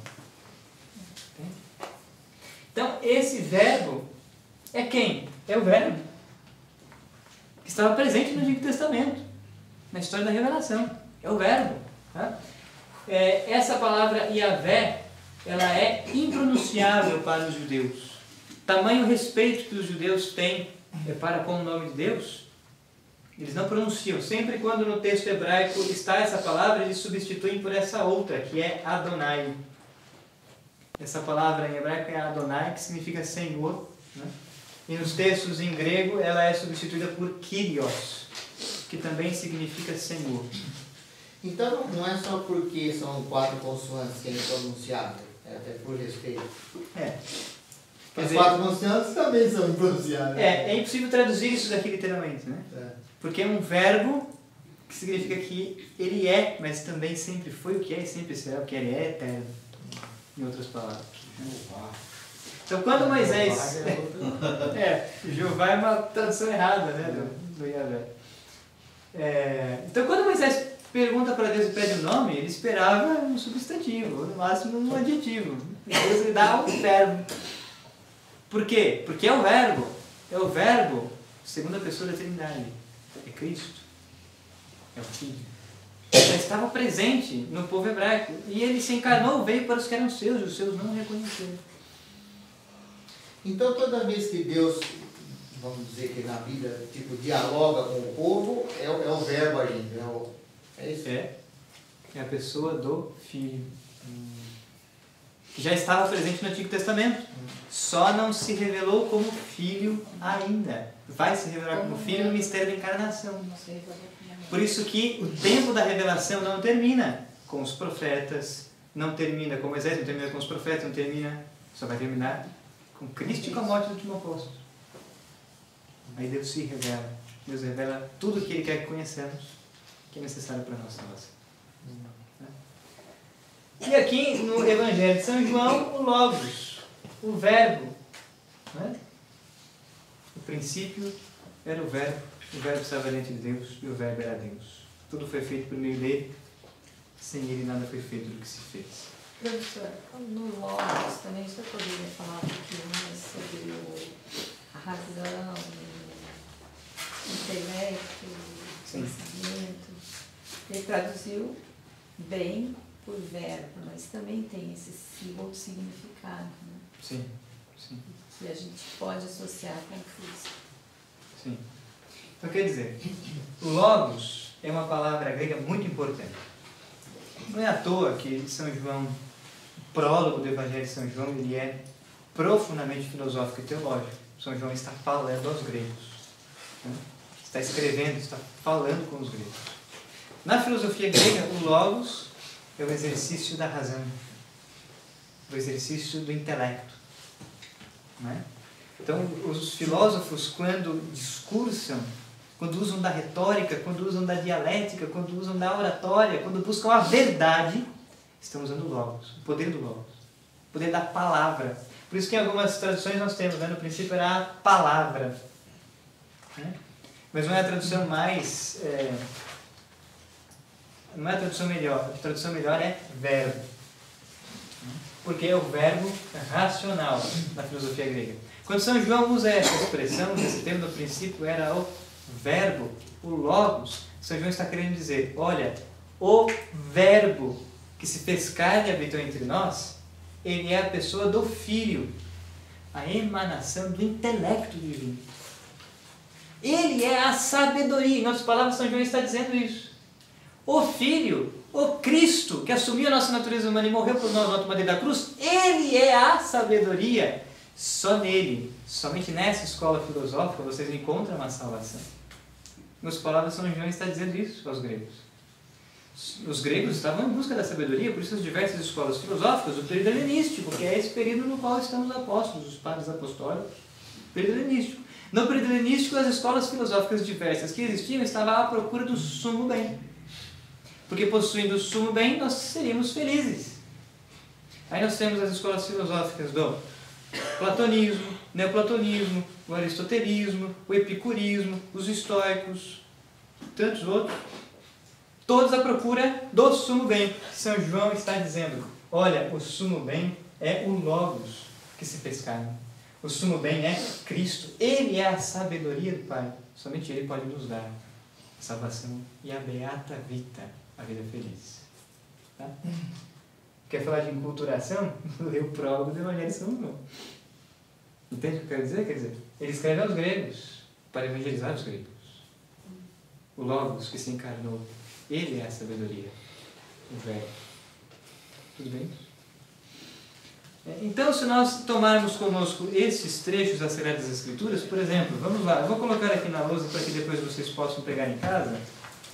Então, esse verbo é quem? É o verbo que estava presente no Antigo Testamento, na história da revelação. É o verbo. Tá? Essa palavra Yahvé, ela é impronunciável para os judeus. Tamanho respeito que os judeus têm para com o nome de Deus, eles não pronunciam. Sempre quando no texto hebraico está essa palavra, eles substituem por essa outra, que é Adonai. Essa palavra em hebraico é Adonai, que significa Senhor, né? E nos textos em grego ela é substituída por Kyrios, que também significa Senhor. Então não é só porque são 4 consoantes que é impronunciável, é até por respeito. As 4 consoantes também são impronunciáveis. É impossível traduzir isso daqui literalmente, né? Porque é um verbo que significa que ele é, mas também sempre foi o que é e sempre será, porque ele é eterno, em outras palavras. Então quando Moisés... Jeová é uma tradução errada, né, do Yahvé. Então quando Moisés pergunta para Deus e pede um nome, ele esperava um substantivo, ou no máximo um adjetivo. Deus lhe dá um verbo. Por quê? Porque é o verbo, segunda pessoa da Trindade. É Cristo. É o Filho. Já estava presente no povo hebraico. E ele se encarnou, veio para os que eram seus, e os seus não reconheceram. Então toda vez que Deus, vamos dizer que na Bíblia, dialoga com o povo, é o verbo agindo. É isso? É a pessoa do Filho. Que já estava presente no Antigo Testamento. Só não se revelou como Filho ainda. Vai se revelar como Filho no mistério da encarnação. Por isso que o tempo da revelação não termina com os profetas, não termina com Moisés, não termina com os profetas, não termina, só vai terminar com Cristo e com a morte do último apóstolo. Aí Deus se revela. Deus revela tudo o que Ele quer que conheçamos, que é necessário para a nossa salvação. E aqui no Evangelho de São João, o Logos, o verbo. Né? O princípio era o verbo estava diante de Deus e o verbo era Deus. Tudo foi feito por meio dele, sem ele nada foi feito do que se fez. Professor, no Logos também você poderia falar um pouquinho mais sobre a razão, o intelecto, o pensamento. Ele traduziu bem por verbo, mas também tem esse outro significado, né? Sim. Que a gente pode associar com Cristo. Sim. Então quer dizer, Logos é uma palavra grega muito importante. Não é à toa que São João, o prólogo do Evangelho de São João, ele é profundamente filosófico e teológico. São João está falando aos gregos. Né? Está escrevendo, está falando com os gregos. Na filosofia grega, o Logos é o exercício da razão, o exercício do intelecto. Né? Então, os filósofos, quando discursam quando usam da retórica, quando usam da dialética, quando usam da oratória, quando buscam a verdade, estão usando o Logos, o poder do Logos, o poder da palavra. Por isso que em algumas traduções nós temos, né? No princípio era a palavra. Né? Mas não é a tradução mais... não é a tradução melhor. A tradução melhor é verbo. Porque é o verbo racional na filosofia grega. Quando São João usa essa expressão, esse termo no princípio era o verbo, o logos, São João está querendo dizer, olha, o verbo que se fez carne e habitou entre nós, ele é a pessoa do Filho, a emanação do intelecto divino. Ele é a sabedoria. Em outras palavras, São João está dizendo isso. O Filho, o Cristo, que assumiu a nossa natureza humana e morreu por nós no alto madeira da cruz, ele é a sabedoria. Só nele, somente nessa escola filosófica, vocês encontram uma salvação. Em outras palavras, São João está dizendo isso aos gregos. Os gregos estavam em busca da sabedoria, por isso as diversas escolas filosóficas, o período helenístico, que é esse período no qual estão os apóstolos, os padres apostólicos, período helenístico. No período helenístico, as escolas filosóficas diversas que existiam estavam à procura do sumo bem. Porque possuindo o sumo bem, nós seríamos felizes. Aí nós temos as escolas filosóficas do platonismo, neoplatonismo, o aristotelismo, o epicurismo, os estoicos, tantos outros. Todos à procura do sumo bem. São João está dizendo, olha, o sumo bem é o Logos que se fez carne. O sumo bem é Cristo. Ele é a sabedoria do Pai. Somente Ele pode nos dar a salvação e a beata vita, a vida feliz. Tá? Quer falar de enculturação? Lê o prólogo do Evangelho de São João. Entende o que eu quero dizer? Quer dizer, ele escreve aos gregos para evangelizar os gregos. O Logos que se encarnou, ele é a sabedoria, o Verbo. Tudo bem? Então, se nós tomarmos conosco esses trechos das Sagradas Escrituras, por exemplo, vamos lá, eu vou colocar aqui na lousa para que depois vocês possam pegar em casa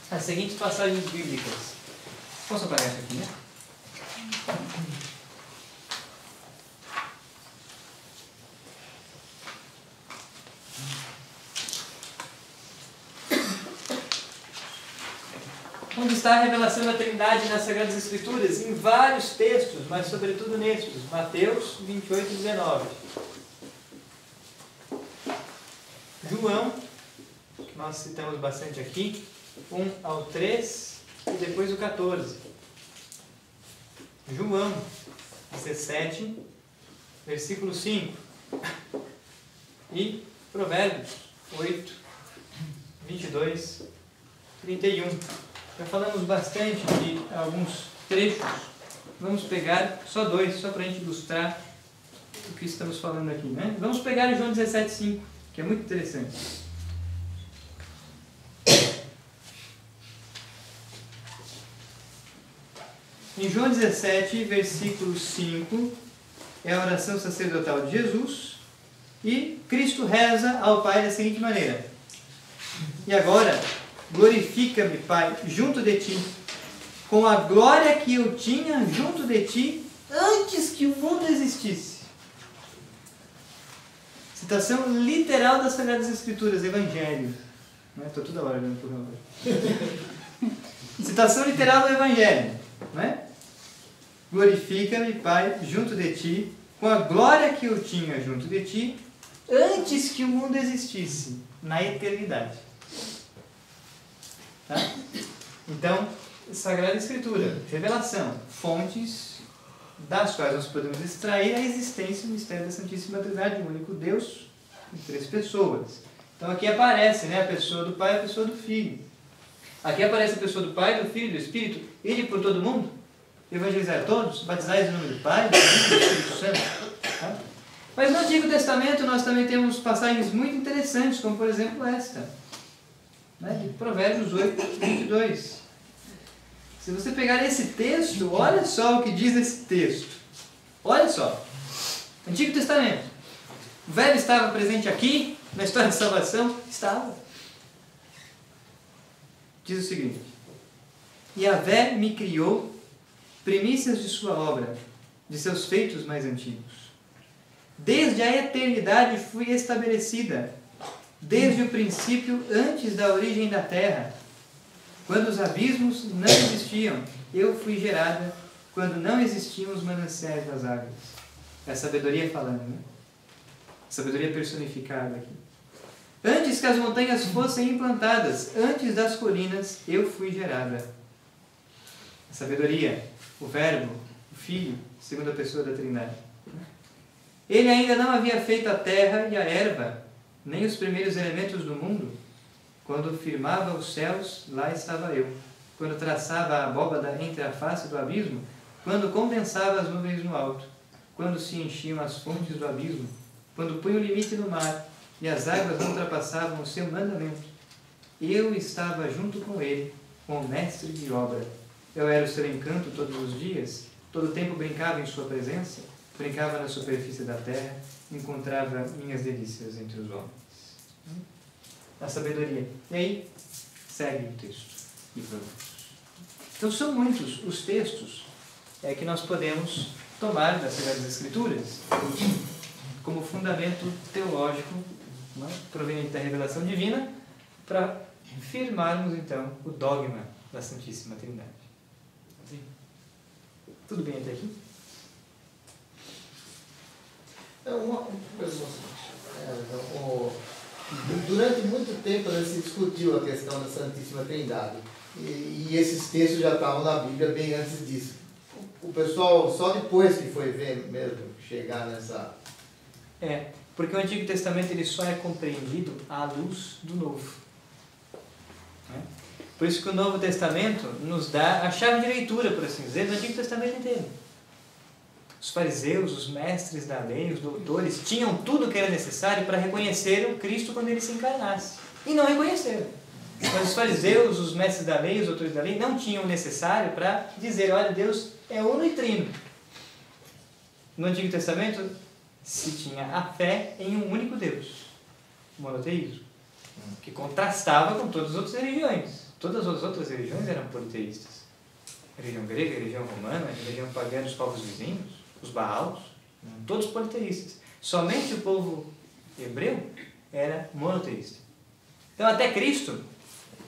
as seguintes passagens bíblicas. Posso apagar isso aqui, né? Onde está a revelação da Trindade nas Sagradas Escrituras? Em vários textos, mas sobretudo nestes. Mateus 28 e 19. João, que nós citamos bastante aqui, 1 ao 3 e depois o 14. João 17, versículo 5. E Provérbios 8, 22, 31. Já falamos bastante de alguns trechos, vamos pegar só dois, só para a gente ilustrar o que estamos falando aqui. Né? Vamos pegar João 17,5, que é muito interessante. Em João 17, versículo 5, é a oração sacerdotal de Jesus, e Cristo reza ao Pai da seguinte maneira: e agora, glorifica-me, Pai, junto de ti, com a glória que eu tinha junto de ti antes que o mundo existisse. Citação literal das Sagradas Escrituras, Evangelho. Estou toda hora olhando por favor. Citação literal do Evangelho. Não é? Glorifica-me, Pai, junto de ti, com a glória que eu tinha junto de ti antes que o mundo existisse, na eternidade. Tá? Então, Sagrada Escritura, revelação, fontes das quais nós podemos extrair a existência e o mistério da Santíssima Trindade, um único Deus em três pessoas. Então aqui aparece, né, a pessoa do Pai e a pessoa do Filho. Aqui aparece a pessoa do Pai, do Filho e do Espírito, ele por todo mundo, evangelizar a todos, batizar em nome do Pai, do Filho e do Espírito Santo. Tá? Mas no Antigo Testamento nós também temos passagens muito interessantes, como por exemplo esta. De Provérbios 8, 22. Se você pegar esse texto, olha só o que diz esse texto. Olha só. Antigo Testamento. O Verbo estava presente aqui, na história de salvação? Estava. Diz o seguinte: Yahvé me criou primícias de sua obra, de seus feitos mais antigos. Desde a eternidade fui estabelecida. desde o princípio, antes da origem da terra, quando os abismos não existiam, eu fui gerada, quando não existiam os mananciais das águas. É a sabedoria falando, né? Sabedoria personificada aqui. Antes que as montanhas fossem implantadas, antes das colinas, eu fui gerada. A sabedoria, o Verbo, o Filho, segunda pessoa da Trindade. Ele ainda não havia feito a terra e a erva, nem os primeiros elementos do mundo. Quando firmava os céus, lá estava eu. Quando traçava a abóbada entre a face do abismo, quando condensava as nuvens no alto, quando se enchiam as fontes do abismo, quando punha o limite no mar e as águas não ultrapassavam o seu mandamento, eu estava junto com ele, com o mestre de obra. Eu era o seu encanto todos os dias, todo o tempo brincava em sua presença, brincava na superfície da terra, encontrava minhas delícias entre os homens. A sabedoria. E aí, segue o texto. E vamos. Então, são muitos os textos que nós podemos tomar das Sagradas Escrituras como fundamento teológico, né, proveniente da revelação divina, para firmarmos, então, o dogma da Santíssima Trindade. Assim? Tudo bem até aqui? Durante muito tempo se discutiu a questão da Santíssima Trindade. E esses textos já estavam na Bíblia bem antes disso. O pessoal, só depois que foi ver mesmo, chegar nessa... Porque o Antigo Testamento ele só é compreendido à luz do Novo. Por isso que o Novo Testamento nos dá a chave de leitura, por assim dizer, do Antigo Testamento inteiro. Os fariseus, os mestres da lei, os doutores, tinham tudo o que era necessário para reconhecer o Cristo quando ele se encarnasse. E não reconheceram. Mas os fariseus, os mestres da lei, os doutores da lei, não tinham o necessário para dizer, olha, Deus é uno e trino. No Antigo Testamento se tinha a fé em um único Deus, o monoteísmo, que contrastava com todas as outras religiões. Todas as outras religiões eram politeístas. A religião grega, a religião romana, a religião pagã dos povos vizinhos, os Baals, todos politeístas. Somente o povo hebreu era monoteísta. Então, até Cristo,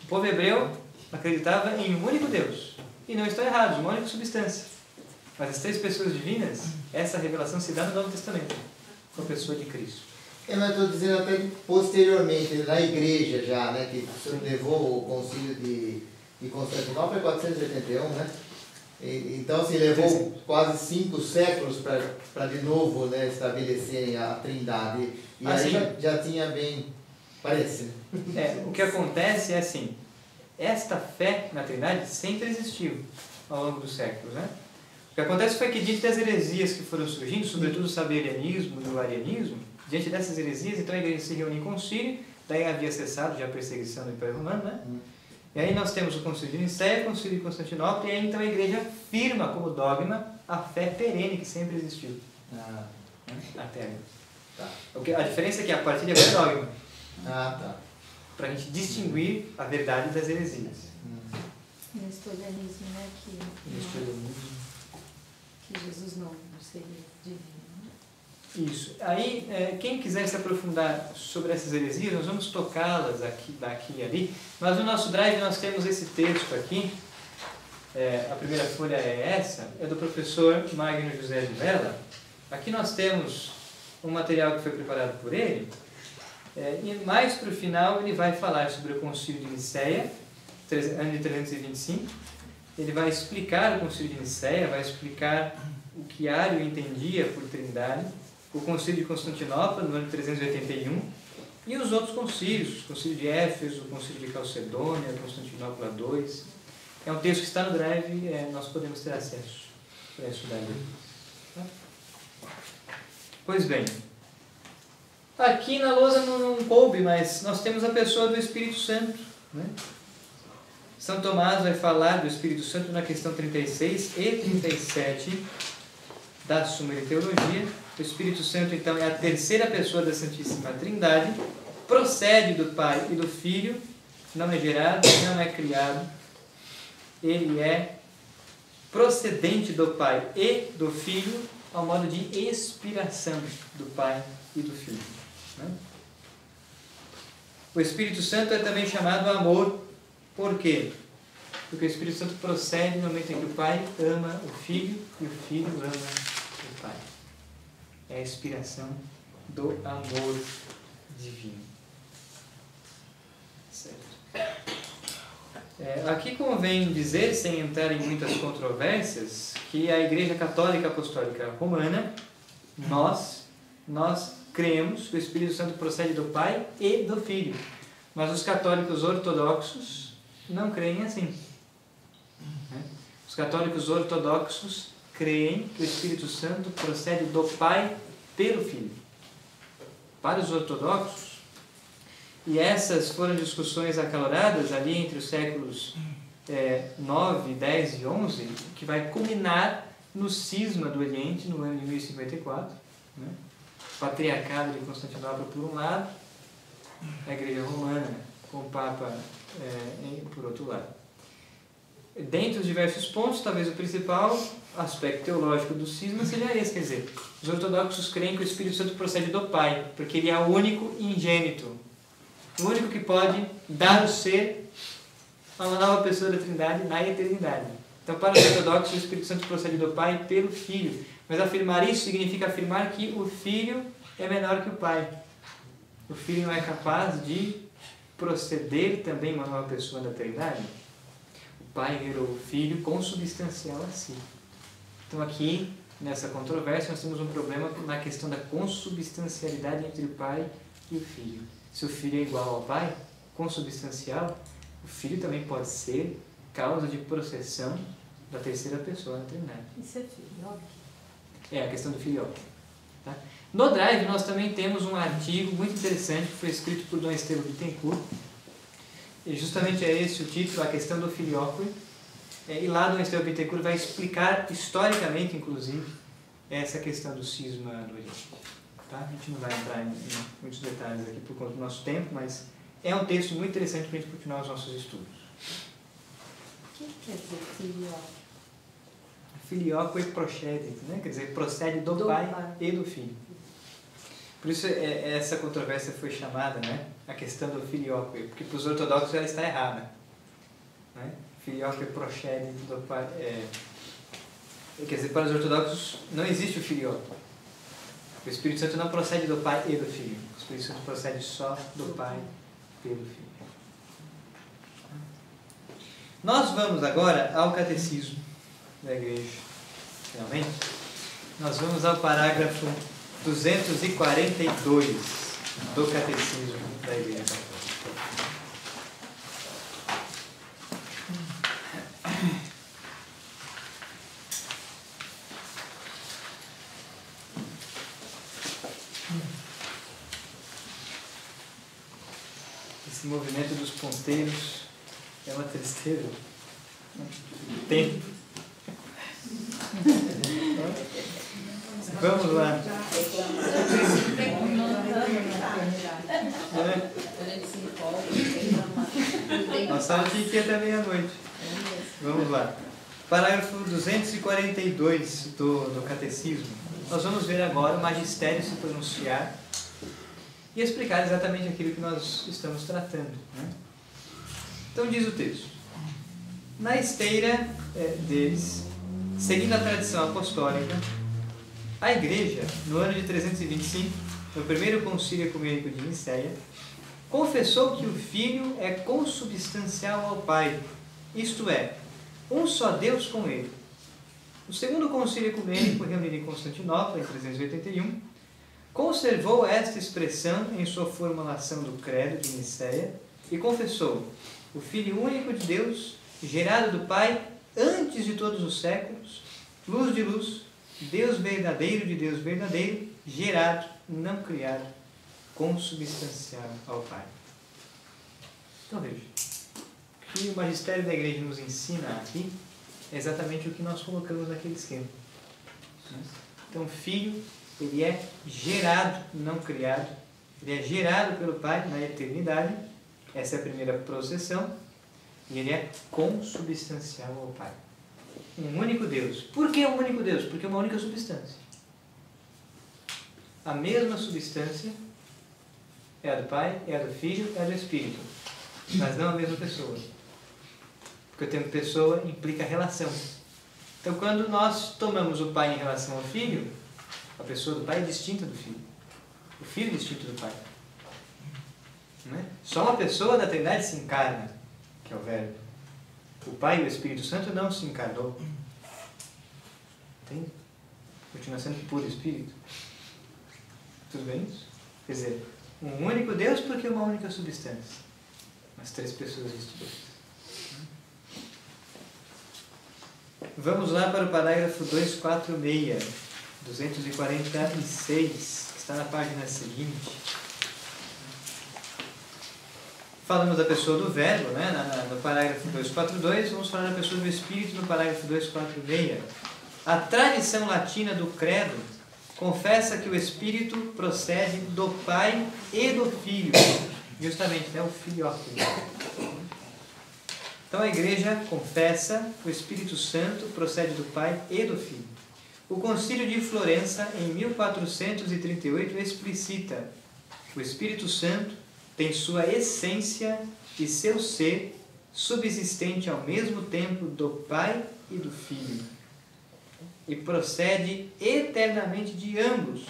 o povo hebreu acreditava em um único Deus. E não estão errados, uma única substância. Mas as três pessoas divinas, essa revelação se dá no Novo Testamento, com a pessoa de Cristo. Mas estou dizendo até posteriormente, na igreja já, né, que o senhor levou o concílio de Constantinopla em 481, né? Então, se levou quase 5 séculos para de novo, né, estabelecerem a Trindade. E aí já tinha bem... Parece. O que acontece é assim, esta fé na Trindade sempre existiu ao longo dos séculos, né? O que acontece foi que, diante das heresias que foram surgindo, sobretudo o sabelianismo e o arianismo, diante dessas heresias, então a igreja se reuniu em concílio, daí havia cessado já a perseguição do Império Romano, né? E aí nós temos o concílio de Nicéia, o concílio de Constantinopla, e aí então a igreja firma como dogma a fé perene que sempre existiu até agora. Tá. A diferença é que a partir de agora é dogma. Tá. Para a gente distinguir a verdade das heresias. Nestorianismo, né? Que Jesus não seria divino. Isso. Aí, quem quiser se aprofundar sobre essas heresias, nós vamos tocá-las daqui e ali. Mas no nosso drive nós temos esse texto aqui. A primeira folha é essa, é do professor Magno José de Vela. Aqui nós temos um material que foi preparado por ele. E mais para o final ele vai falar sobre o Concílio de Nicéia, ano de 325. Ele vai explicar o Concílio de Nicéia, vai explicar o que Ário entendia por Trindade, o Concílio de Constantinopla, no ano de 381, e os outros concílios, o Concílio de Éfeso, o Concílio de Calcedônia, Constantinopla II. É um texto que está no drive, nós podemos ter acesso para estudar ele. Pois bem, aqui na lousa não coube, mas nós temos a pessoa do Espírito Santo, né? São Tomás vai falar do Espírito Santo na questão 36 e 37 da Suma de Teologia. O Espírito Santo, então, é a terceira pessoa da Santíssima Trindade, procede do Pai e do Filho, não é gerado, não é criado, ele é procedente do Pai e do Filho, ao modo de expiração do Pai e do Filho. Né? O Espírito Santo é também chamado amor. Por quê? Porque o Espírito Santo procede no momento em que o Pai ama o Filho e o Filho ama o Pai. É a inspiração do amor divino. Certo. Aqui convém dizer, sem entrar em muitas controvérsias, que a Igreja Católica Apostólica Romana, nós cremos que o Espírito Santo procede do Pai e do Filho. Mas os católicos ortodoxos não creem assim. Os católicos ortodoxos creem que o Espírito Santo procede do Pai pelo Filho. Para os ortodoxos, e essas foram discussões acaloradas ali entre os séculos 9, 10 e 11, que vai culminar no cisma do Oriente, no ano de 1054, né? Patriarcado de Constantinopla por um lado, a Igreja Romana com o Papa por outro lado. Dentre os diversos pontos, talvez o principal aspecto teológico do cisma seja esse, quer dizer, os ortodoxos creem que o Espírito Santo procede do Pai, porque ele é o único ingênito, o único que pode dar o ser a uma nova pessoa da Trindade na eternidade. Então, para os ortodoxos, o Espírito Santo procede do Pai pelo Filho. Mas afirmar isso significa afirmar que o Filho é menor que o Pai. O Filho não é capaz de proceder também uma nova pessoa da Trindade. O Pai gerou o Filho consubstancial a si. Então, aqui, nessa controvérsia, nós temos um problema na questão da consubstancialidade entre o Pai e o Filho. Se o Filho é igual ao Pai, consubstancial, o Filho também pode ser causa de processão da terceira pessoa na Trindade. Isso é filioque? É a questão do filioque. Tá? No Drive nós também temos um artigo muito interessante que foi escrito por Dom Estevão Bittencourt. E justamente é esse o título, a questão do filioque. E lá Dom Estevão Bittencourt vai explicar historicamente, inclusive, essa questão do cisma do Oriente. Tá? A gente não vai entrar em muitos detalhes aqui por conta do nosso tempo, mas é um texto muito interessante para a gente continuar os nossos estudos. O que quer dizer filioque? Filioque procede, né? Quer dizer, procede do pai e do Filho. Por isso essa controvérsia foi chamada, né? A questão do filioque, porque para os ortodoxos ela está errada. Né? Filioque procede do Pai. Quer dizer, para os ortodoxos não existe o filioque. O Espírito Santo não procede do Pai e do Filho. O Espírito Santo procede só do Pai pelo Filho. Nós vamos agora ao Catecismo da Igreja. Finalmente, nós vamos ao parágrafo 242 do Catecismo da Igreja. Esse movimento dos ponteiros é uma tristeza. Tempo. Vamos lá. Nós estamos aqui até meia-noite. Vamos lá. Parágrafo 242 do Catecismo. Nós vamos ver agora o magistério se pronunciar e explicar exatamente aquilo que nós estamos tratando. Né? Então diz o texto. Na esteira deles, seguindo a tradição apostólica, a Igreja, no ano de 325, no primeiro concílio ecumênico de Nicéia, confessou que o Filho é consubstancial ao Pai, isto é, um só Deus com Ele. O segundo concílio ecumênico, reunido em Constantinopla, em 381, conservou esta expressão em sua formulação do Credo de Nicéia e confessou o Filho único de Deus, gerado do Pai antes de todos os séculos, luz de luz, Deus verdadeiro de Deus verdadeiro, gerado, não criado, consubstancial ao Pai. Então veja, o que o magistério da Igreja nos ensina aqui é exatamente o que nós colocamos naquele esquema. Então o Filho, ele é gerado, não criado, ele é gerado pelo Pai na eternidade, essa é a primeira processão, e ele é consubstancial ao Pai. Um único Deus. Por que um único Deus? Porque é uma única substância. A mesma substância é a do Pai, é a do Filho, é a do Espírito, mas não a mesma pessoa. Porque o termo pessoa implica relação. Então, quando nós tomamos o Pai em relação ao Filho, a pessoa do Pai é distinta do Filho. O Filho é distinto do Pai. Não é? Só uma pessoa da Trindade se encarna, que é o Verbo. O Pai e o Espírito Santo não se encarnou. Entende? Continua sendo puro Espírito. Tudo bem isso? Quer dizer, um único Deus porque uma única substância. Mas 3 pessoas distintas. Vamos lá para o parágrafo 246, 246, que está na página seguinte. Falamos da pessoa do Verbo, né, no parágrafo 242, vamos falar da pessoa do Espírito no parágrafo 246. A tradição latina do Credo confessa que o Espírito procede do Pai e do Filho, justamente, né, o Filioque. Então a Igreja confessa que o Espírito Santo procede do Pai e do Filho. O Concílio de Florença, em 1438, explicita: o Espírito Santo tem sua essência e seu ser subsistente ao mesmo tempo do Pai e do Filho, e procede eternamente de ambos,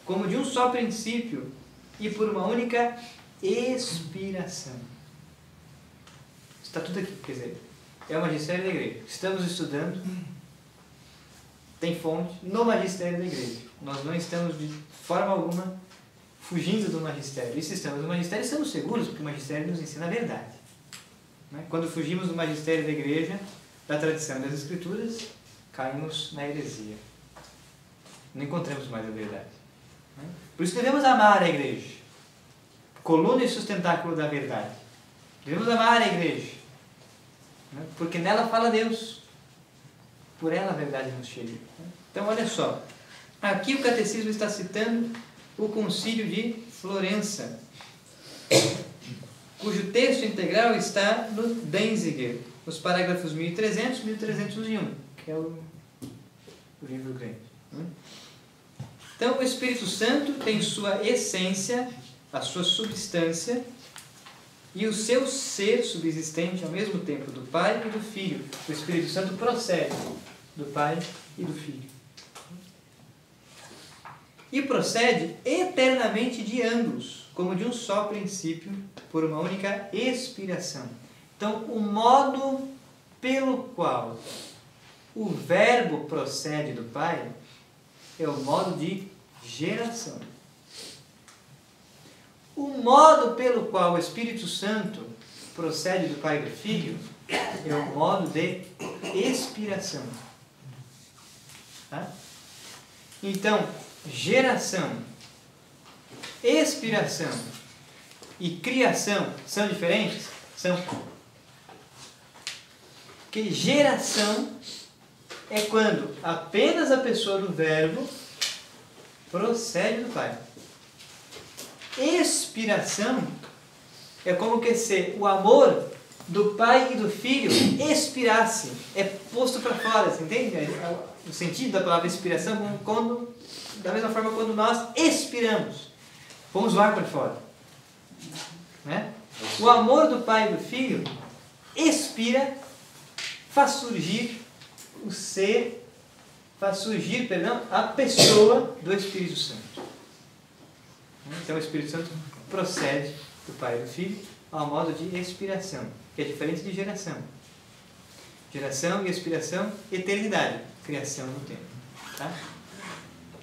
como de um só princípio e por uma única expiração. Está tudo aqui, quer dizer, é o magistério da Igreja. Estamos estudando, tem fonte no magistério da Igreja. Nós não estamos de forma alguma fugindo do magistério. E se estamos no magistério, estamos seguros, porque o magistério nos ensina a verdade. Quando fugimos do magistério da Igreja, da tradição das Escrituras, caímos na heresia. Não encontramos mais a verdade. Por isso devemos amar a Igreja, coluna e sustentáculo da verdade. Devemos amar a Igreja, porque nela fala Deus. Por ela a verdade nos chega. Então, olha só. Aqui o Catecismo está citando o Concílio de Florença, cujo texto integral está no Denzinger, nos parágrafos 1300 e 1301, que é o livro grande. Então, o Espírito Santo tem sua essência, a sua substância, e o seu ser subsistente ao mesmo tempo do Pai e do Filho. O Espírito Santo procede do Pai e do Filho. E procede eternamente de ambos, como de um só princípio, por uma única expiração. Então, o modo pelo qual o Verbo procede do Pai é o modo de geração. O modo pelo qual o Espírito Santo procede do Pai e do Filho é o modo de expiração. Tá? Então, geração, expiração e criação são diferentes? São. Porque geração é quando apenas a pessoa do Verbo procede do Pai. Expiração é como que se o amor do Pai e do Filho expirasse, é posto para fora, você entende? O sentido da palavra expiração, da mesma forma quando nós expiramos, pomos o ar para fora. Né? O amor do Pai e do Filho expira, faz surgir o ser, a pessoa do Espírito Santo. Então o Espírito Santo procede do Pai e do Filho ao modo de expiração, que é diferente de geração. Geração e expiração, eternidade, criação no tempo. Tá?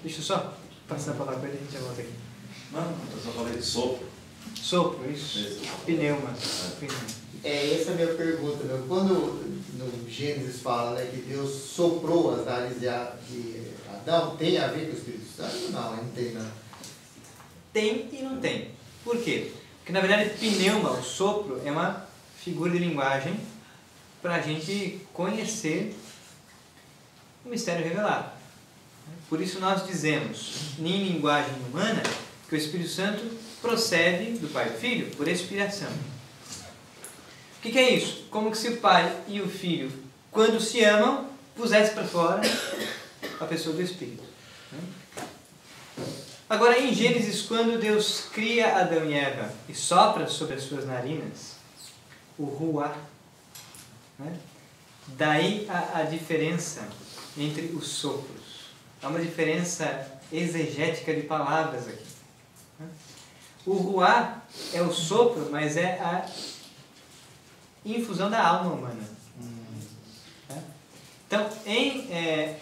Deixa eu só passar a palavra para ele e a gente já volta aqui. Não, eu só falei de sopro. Sopro, isso. Pneuma. Essa é a minha pergunta. Quando no Gênesis fala, né, que Deus soprou as narinas de Adão, tem a ver com o Espírito Santo? Não, não tem não. Tem e não tem. Por quê? Porque na verdade pneuma, o sopro, é uma figura de linguagem para a gente conhecer o mistério revelado. Por isso nós dizemos, em linguagem humana, que o Espírito Santo procede do Pai e do Filho por expiração. O que é isso? Como que se o Pai e o Filho, quando se amam, pusessem para fora a pessoa do Espírito. Agora, em Gênesis, quando Deus cria Adão e Eva e sopra sobre as suas narinas o ruá, né? Daí a diferença entre os sopros. Há uma diferença exegética de palavras aqui. O ruá é o sopro, mas é a infusão da alma humana. Então, em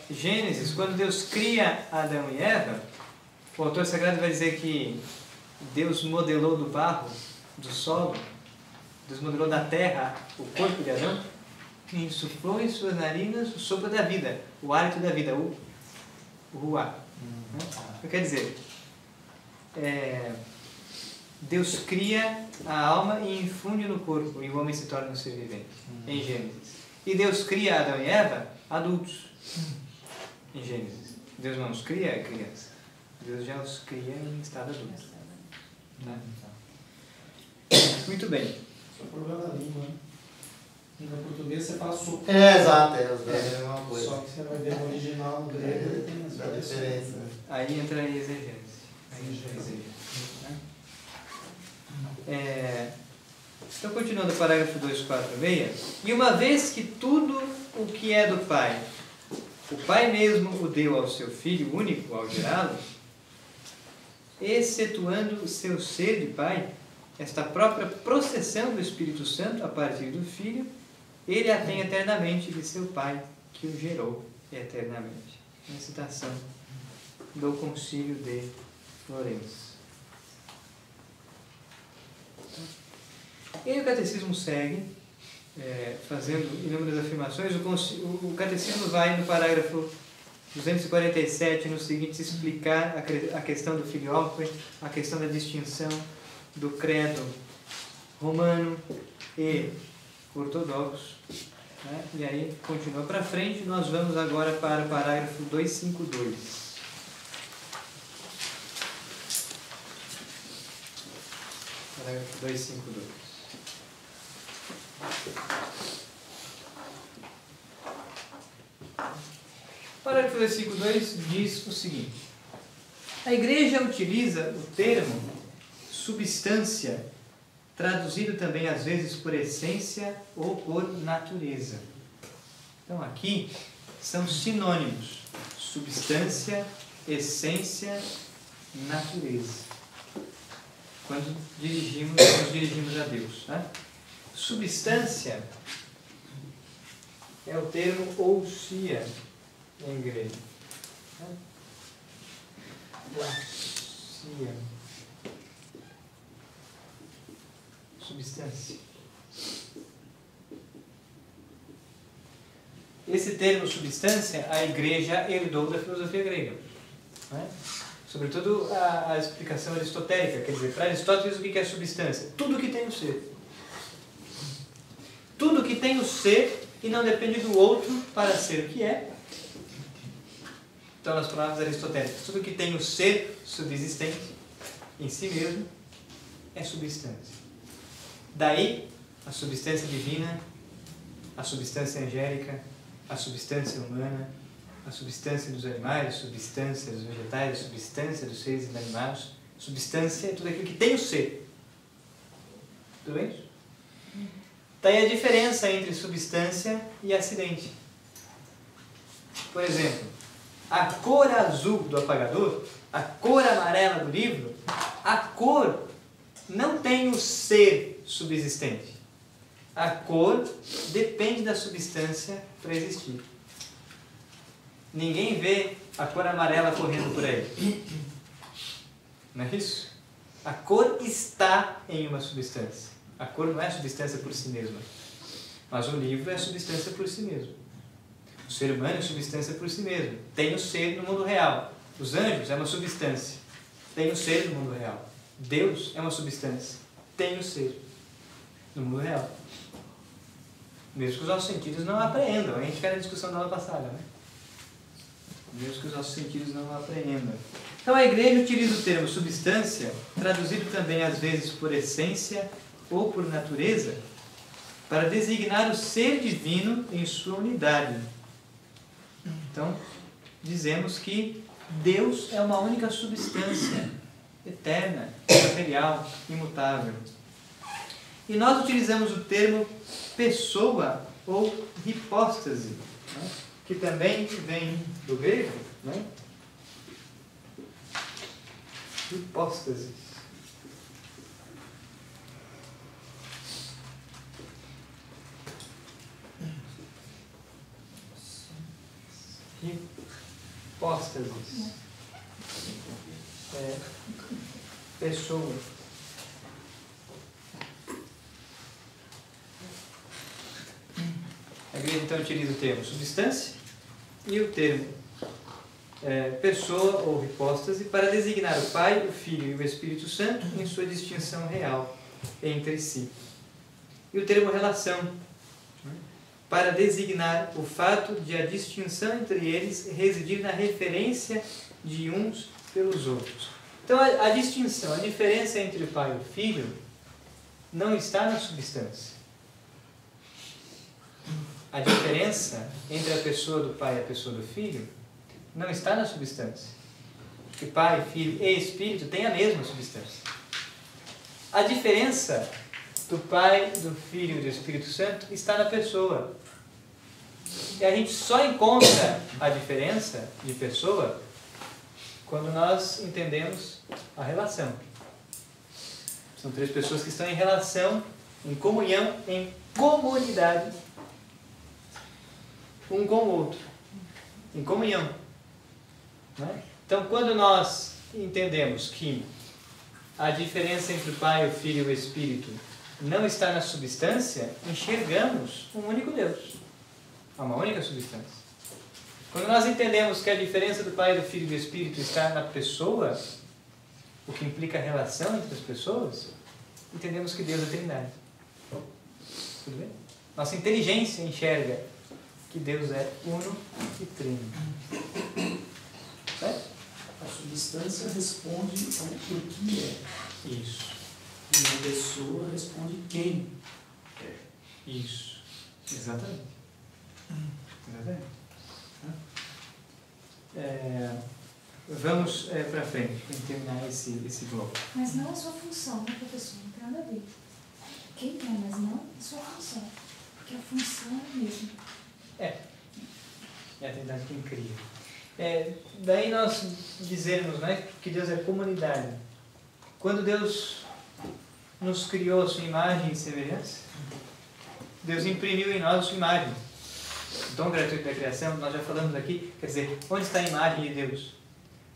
Gênesis, quando Deus cria Adão e Eva, o autor sagrado vai dizer que Deus modelou do barro, do solo, Deus modelou da terra o corpo de Adão e insuflou em suas narinas o sopro da vida, o hálito da vida, o ruá. Quer dizer, Deus cria a alma e infunde no corpo, e o homem se torna um ser vivente, em Gênesis. E Deus cria Adão e Eva adultos, em Gênesis. Deus não os cria criança, Deus já os cria em estado adulto. Né? Muito bem. Só o problema da língua, né? No português você fala sopro. Exato, é a mesma coisa. Só que você vai ver no original, no grego, ele tem as a diferença. Aí entra a exegese. Então, continuando o parágrafo 246. E uma vez que tudo o que é do Pai, o Pai mesmo o deu ao seu Filho único ao gerá-lo, excetuando o seu ser de Pai, esta própria processão do Espírito Santo a partir do Filho, ele a tem eternamente de seu Pai, que o gerou eternamente. Uma citação do Concílio de Florença. E aí o catecismo segue, fazendo inúmeras afirmações. O catecismo vai no parágrafo 247, no seguinte, explicar a questão do filioque, a questão da distinção do credo romano e ortodoxo. Né? E aí, continua para frente, nós vamos agora para o parágrafo 252. Parágrafo 252. O parágrafo 252 diz o seguinte: a Igreja utiliza o termo substância, traduzido também às vezes por essência ou por natureza. Então aqui são sinônimos: substância, essência, natureza. Quando nos dirigimos a Deus. Tá? Substância é o termo ousia em grego. Ousia. Substância. Esse termo substância a Igreja herdou da filosofia grega. Né? Sobretudo a explicação aristotélica, quer dizer, para Aristóteles o que é substância? Tudo que tem o ser. Tudo que tem o ser e não depende do outro para ser o que é. Então, nas palavras aristotélicas, tudo que tem o ser subsistente em si mesmo é substância. Daí, a substância divina, a substância angélica, a substância humana, a substância dos animais, a substância dos vegetais, a substância dos seres inanimados. Substância é tudo aquilo que tem o ser. Tudo bem? Daí a diferença entre substância e acidente. Por exemplo, a cor azul do apagador, a cor amarela do livro, a cor não tem o ser subsistente. A cor depende da substância para existir. Ninguém vê a cor amarela correndo por aí. Não é isso? A cor está em uma substância. A cor não é substância por si mesma. Mas o livro é substância por si mesmo. O ser humano é substância por si mesmo. Tem o ser no mundo real. Os anjos é uma substância. Tem o ser no mundo real. Deus é uma substância. Tem o ser no mundo real. Mesmo que os nossos sentidos não apreendam. A gente quer a discussão da aula passada, né? Mesmo que os nossos sentidos não apreendam. Então a Igreja utiliza o termo substância, traduzido também às vezes por essência ou por natureza, para designar o ser divino em sua unidade. Então, dizemos que Deus é uma única substância, eterna, material, imutável. E nós utilizamos o termo pessoa ou hipóstase, né? Que também vem do grego, né? Hipóstase. Hipóstases. Pessoa. A igreja então utiliza o termo substância e o termo pessoa ou hipóstase para designar o Pai, o Filho e o Espírito Santo em sua distinção real entre si. E o termo relação, né, para designar o fato de a distinção entre eles residir na referência de uns pelos outros. Então a distinção, a diferença entre o Pai e o Filho não está na substância. A diferença entre a pessoa do Pai e a pessoa do Filho não está na substância. Porque Pai, Filho e Espírito têm a mesma substância. A diferença do Pai, do Filho e do Espírito Santo está na pessoa. E a gente só encontra a diferença de pessoa quando nós entendemos a relação. São três pessoas que estão em relação, em comunhão, em comunidade, um com o outro, em comunhão. Né? Então, quando nós entendemos que a diferença entre o Pai, o Filho e o Espírito não está na substância, enxergamos um único Deus, uma única substância. Quando nós entendemos que a diferença do Pai, do Filho e do Espírito está na pessoa, o que implica a relação entre as pessoas, entendemos que Deus é Trindade. Tudo bem? Nossa inteligência enxerga que Deus é uno e trino. Certo? A substância responde ao que é. Isso. E a pessoa responde quem é. Isso. Exatamente. Exatamente. Vamos para frente, para terminar esse bloco. Mas não a sua função, né, professor? Não tem nada a ver. Quem é, mas não a sua função. Porque a função é a mesma. É a Trindade quem cria. Daí nós dizemos, né, que Deus é comunidade. Quando Deus nos criou a sua imagem e semelhança, Deus imprimiu em nós a sua imagem. O dom gratuito da criação, nós já falamos aqui, quer dizer, onde está a imagem de Deus?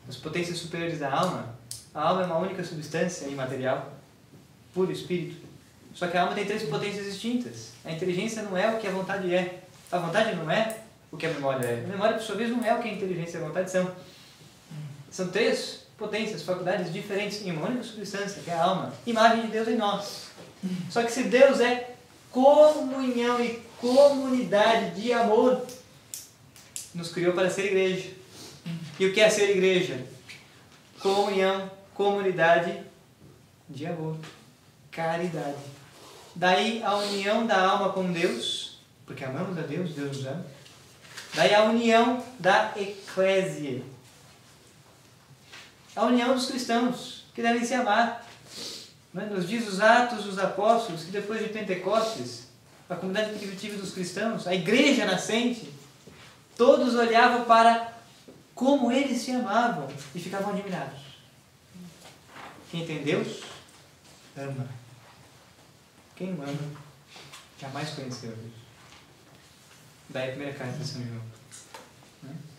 Nas potências superiores da alma. A alma é uma única substância imaterial, puro espírito. Só que a alma tem três potências distintas. A inteligência não é o que a vontade é. A vontade não é o que a memória é. A memória, por sua vez, não é o que a inteligência e a vontade são. São três potências, faculdades diferentes em uma única substância, que é a alma. Imagem de Deus em nós. Só que se Deus é comunhão e comunidade de amor, nos criou para ser igreja. E o que é ser igreja? Comunhão, comunidade de amor, caridade. Daí a união da alma com Deus, porque amamos a Deus, Deus nos ama. Daí a união da eclésia, a união dos cristãos, que devem se amar. Nos diz os Atos dos Apóstolos que depois de Pentecostes, a comunidade primitiva dos cristãos, a igreja nascente, todos olhavam para como eles se amavam e ficavam admirados. Quem tem Deus, ama. Quem não ama, jamais conheceu Deus. Daí a primeira carta de São João.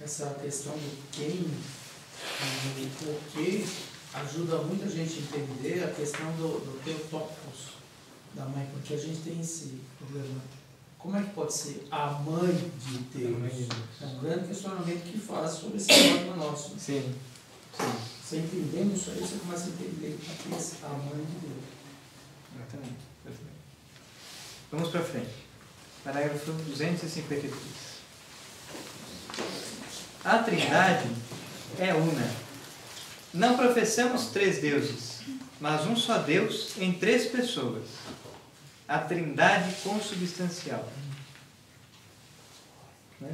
Essa questão do quem e o que ajuda muito a gente a entender a questão do Theotokos, da mãe, porque a gente tem esse problema. Como é que pode ser a mãe de Deus? É um grande questionamento que faz sobre esse problema nosso. Sim. Você entendendo isso aí, você começa a entender que é a mãe de Deus. Exatamente. Vamos para frente. Parágrafo 253. A Trindade é una. Não professamos três deuses, mas um só Deus em três pessoas. A Trindade consubstancial.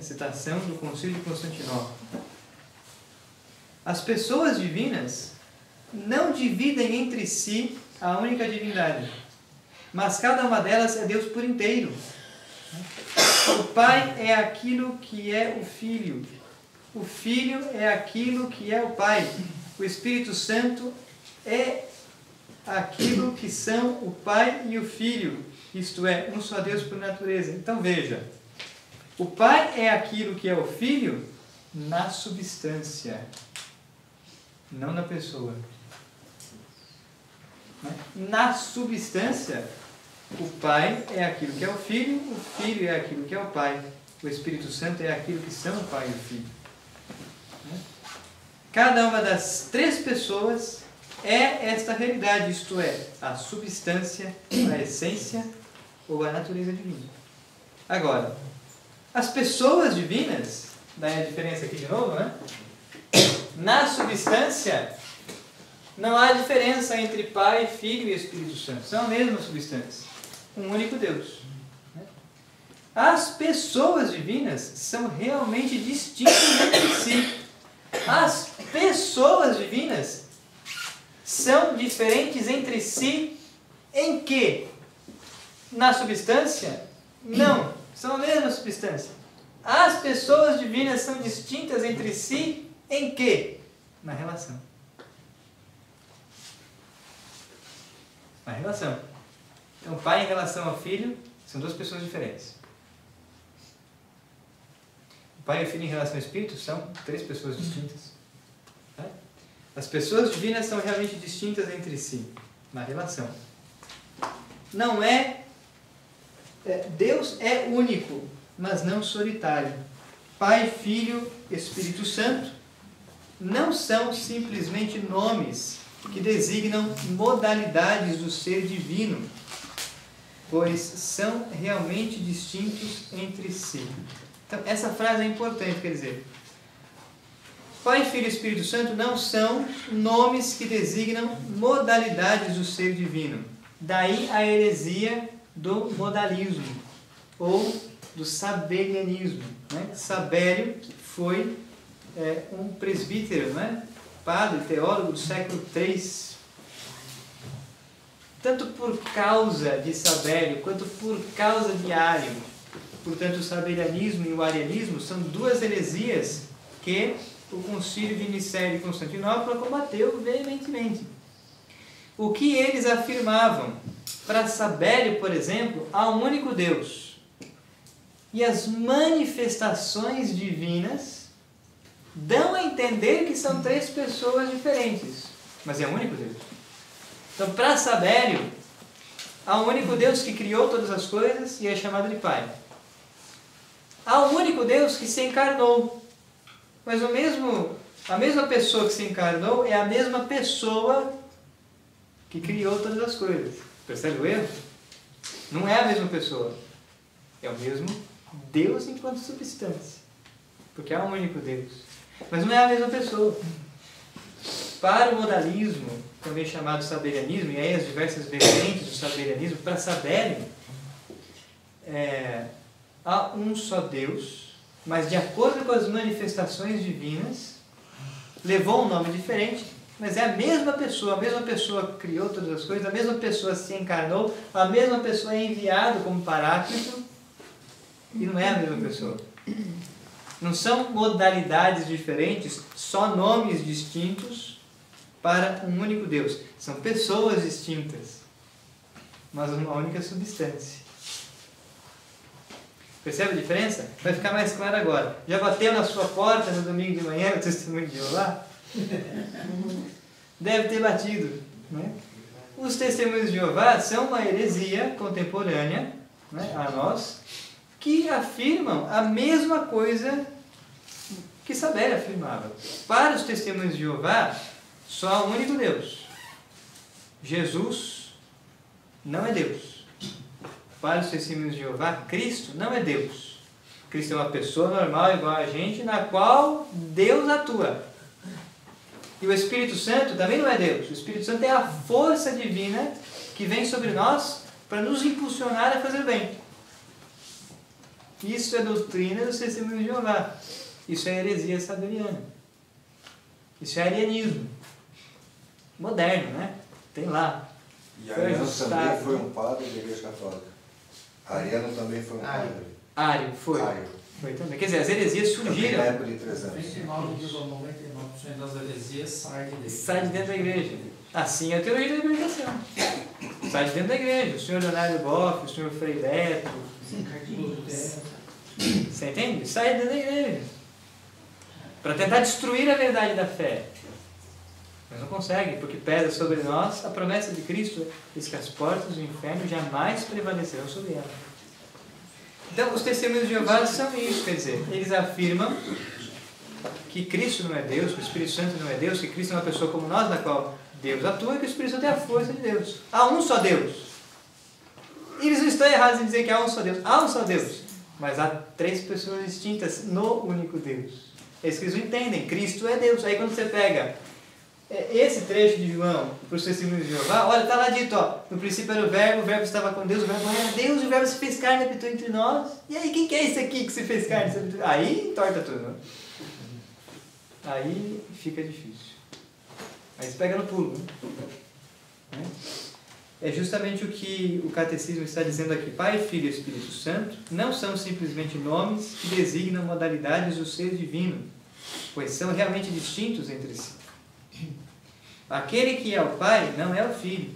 Citação do Concílio de Constantinopla. As pessoas divinas não dividem entre si a única divindade, mas cada uma delas é Deus por inteiro. O Pai é aquilo que é o Filho. O Filho é aquilo que é o Pai. O Espírito Santo é aquilo que são o Pai e o Filho. Isto é, um só Deus por natureza. Então veja, o Pai é aquilo que é o Filho na substância, não na pessoa. Na substância, o Pai é aquilo que é o Filho é aquilo que é o Pai, o Espírito Santo é aquilo que são o Pai e o Filho. Cada uma das três pessoas é esta realidade, isto é, a substância, a essência ou a natureza divina. Agora, as pessoas divinas, daí a diferença aqui de novo, né? Na substância, não há diferença entre Pai, Filho e Espírito Santo. São a mesma substância. Um único Deus. As pessoas divinas são realmente distintas entre si. As pessoas divinas são diferentes entre si em que? Na substância? Não. São a mesma substância. As pessoas divinas são distintas entre si em que? Na relação. Na relação. Então, Pai em relação ao Filho são duas pessoas diferentes. O Pai e o Filho em relação ao Espírito são três pessoas distintas. Tá? As pessoas divinas são realmente distintas entre si, na relação. Não Deus é único, mas não solitário. Pai, Filho, Espírito Santo não são simplesmente nomes que designam modalidades do ser divino, pois são realmente distintos entre si. Então, essa frase é importante, quer dizer, Pai, Filho e Espírito Santo não são nomes que designam modalidades do ser divino. Daí a heresia do modalismo, ou do sabelianismo. Né? Sabélio foi um presbítero, né? Padre, teólogo do século III. Tanto por causa de Sabélio, quanto por causa de Ário. Portanto, o sabelianismo e o arianismo são duas heresias que o Concílio de Nicéia e Constantinopla combateu veementemente. O que eles afirmavam? Para Sabélio, por exemplo, há um único Deus. E as manifestações divinas dão a entender que são três pessoas diferentes. Mas é um único Deus. Então, para Sabélio, há um único Deus que criou todas as coisas e é chamado de Pai. Há um único Deus que se encarnou. Mas a mesma pessoa que se encarnou é a mesma pessoa que criou todas as coisas. Percebe o erro? Não é a mesma pessoa. É o mesmo Deus enquanto substância. Porque há um único Deus. Mas não é a mesma pessoa. Para o modalismo, também chamado sabelianismo, e aí as diversas vertentes do sabelianismo, para Sabélio, há um só Deus, mas de acordo com as manifestações divinas, levou um nome diferente, mas é a mesma pessoa criou todas as coisas, a mesma pessoa se encarnou, a mesma pessoa é enviado como paráclito, e não é a mesma pessoa. Não são modalidades diferentes, só nomes distintos para um único Deus. São pessoas distintas, mas uma única substância. Percebe a diferença? Vai ficar mais claro agora. Já bateu na sua porta no domingo de manhã o testemunho de Jeová? Deve ter batido. Né? Os testemunhos de Jeová são uma heresia contemporânea, né, a nós, que afirmam a mesma coisa que Sabélio afirmava. Para os testemunhos de Jeová, só há um único Deus. Jesus não é Deus. Para os testemunhos de Jeová, Cristo não é Deus. Cristo é uma pessoa normal, igual a gente, na qual Deus atua. E o Espírito Santo também não é Deus. O Espírito Santo é a força divina que vem sobre nós para nos impulsionar a fazer o bem. Isso é doutrina dos testemunhos de Jeová. Isso é heresia sabeliana. Isso é arianismo. Moderno, né? Tem lá. E Ariano também foi um padre da Igreja Católica. Ariano também foi um padre. Ário, foi. Foi também. Quer dizer, as heresias surgiram. Na época de 300. 99% das heresias sai de dentro. Sai de dentro da igreja. Assim é a teoria da libertação. Sai de dentro da igreja. O senhor Leonardo Boff, o senhor Frei Beto. Você entende? Sai de dentro da igreja. Para tentar destruir a verdade da fé. Mas não consegue, porque pesa sobre nós a promessa de Cristo, diz que as portas do inferno jamais prevalecerão sobre ela. Então, os testemunhos de Jeová são isso, quer dizer, eles afirmam que Cristo não é Deus, que o Espírito Santo não é Deus, que Cristo é uma pessoa como nós, na qual Deus atua, e que o Espírito Santo é a força de Deus. Há um só Deus. E eles não estão errados em dizer que há um só Deus. Há um só Deus. Mas há 3 pessoas distintas no único Deus. É isso que eles não entendem. Cristo é Deus. Aí quando você pega esse trecho de João para os testemunhos de Jeová, olha, está lá dito, ó, no princípio era o verbo estava com Deus, o verbo era Deus, e o verbo se fez carne e habitou entre nós. E aí, quem que é esse aqui que se fez carne? Aí torta tudo, né? Aí fica difícil. Aí você pega no pulo, né? É justamente o que o catecismo está dizendo aqui. Pai, Filho e Espírito Santo não são simplesmente nomes que designam modalidades do ser divino, pois são realmente distintos entre si. Aquele que é o Pai não é o Filho,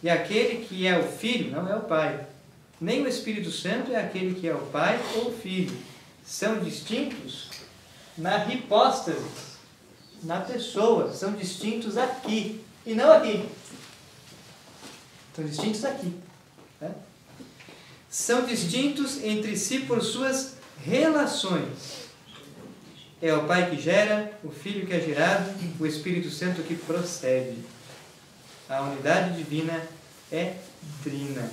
e aquele que é o Filho não é o Pai. Nem o Espírito Santo é aquele que é o Pai ou o Filho. São distintos na hipóstase, na pessoa. São distintos aqui e não aqui. São distintos aqui. Né? São distintos entre si por suas relações. É o Pai que gera, o Filho que é gerado, o Espírito Santo que procede. A unidade divina é trina.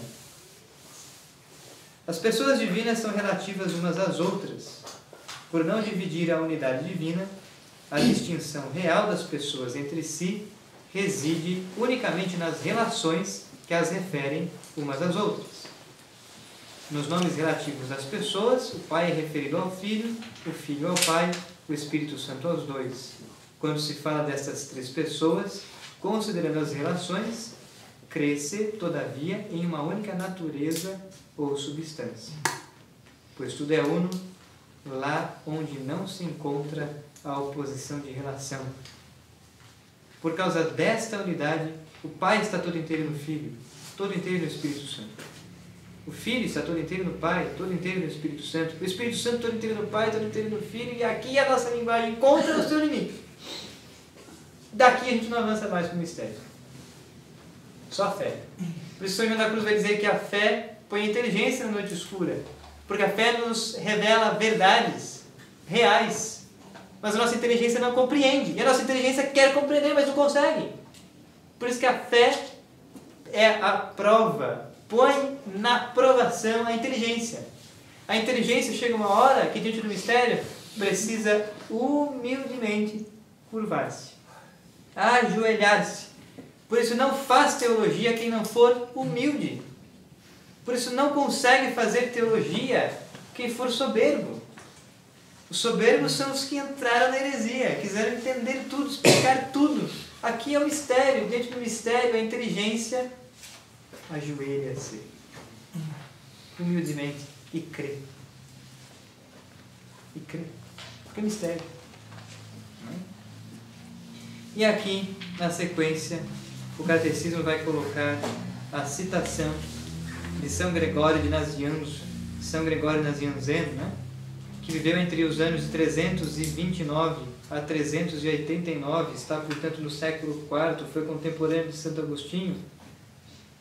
As pessoas divinas são relativas umas às outras. Por não dividir a unidade divina, a distinção real das pessoas entre si reside unicamente nas relações que as referem umas às outras. Nos nomes relativos às pessoas, o Pai é referido ao Filho, o Filho ao Pai, o Espírito Santo aos dois. Quando se fala destas 3 pessoas, considerando as relações, crê-se, todavia, em uma única natureza ou substância. Pois tudo é uno, lá onde não se encontra a oposição de relação. Por causa desta unidade, o Pai está todo inteiro no Filho, todo inteiro no Espírito Santo. O Filho está todo inteiro no Pai, todo inteiro no Espírito Santo. O Espírito Santo todo inteiro no Pai, todo inteiro no Filho. E aqui a nossa linguagem encontra o seu limite. Daqui a gente não avança mais para o mistério. Só a fé. Por isso São João da Cruz vai dizer que a fé põe inteligência na noite escura. Porque a fé nos revela verdades reais. Mas a nossa inteligência não compreende. E a nossa inteligência quer compreender, mas não consegue. Por isso que a fé é a prova, põe na provação a inteligência. A inteligência chega uma hora que, diante do mistério, precisa humildemente curvar-se, ajoelhar-se. Por isso não faz teologia quem não for humilde. Por isso não consegue fazer teologia quem for soberbo. Os soberbos são os que entraram na heresia, quiseram entender tudo, explicar tudo. Aqui é o mistério, diante do mistério a inteligência ajoelha-se humildemente e crê. E crê. Porque é mistério. E aqui, na sequência, o catecismo vai colocar a citação de São Gregório de Nazianzo, São Gregório Nazianzeno, né? Que viveu entre os anos de 329 a 389, está, portanto, no século IV, foi contemporâneo de Santo Agostinho.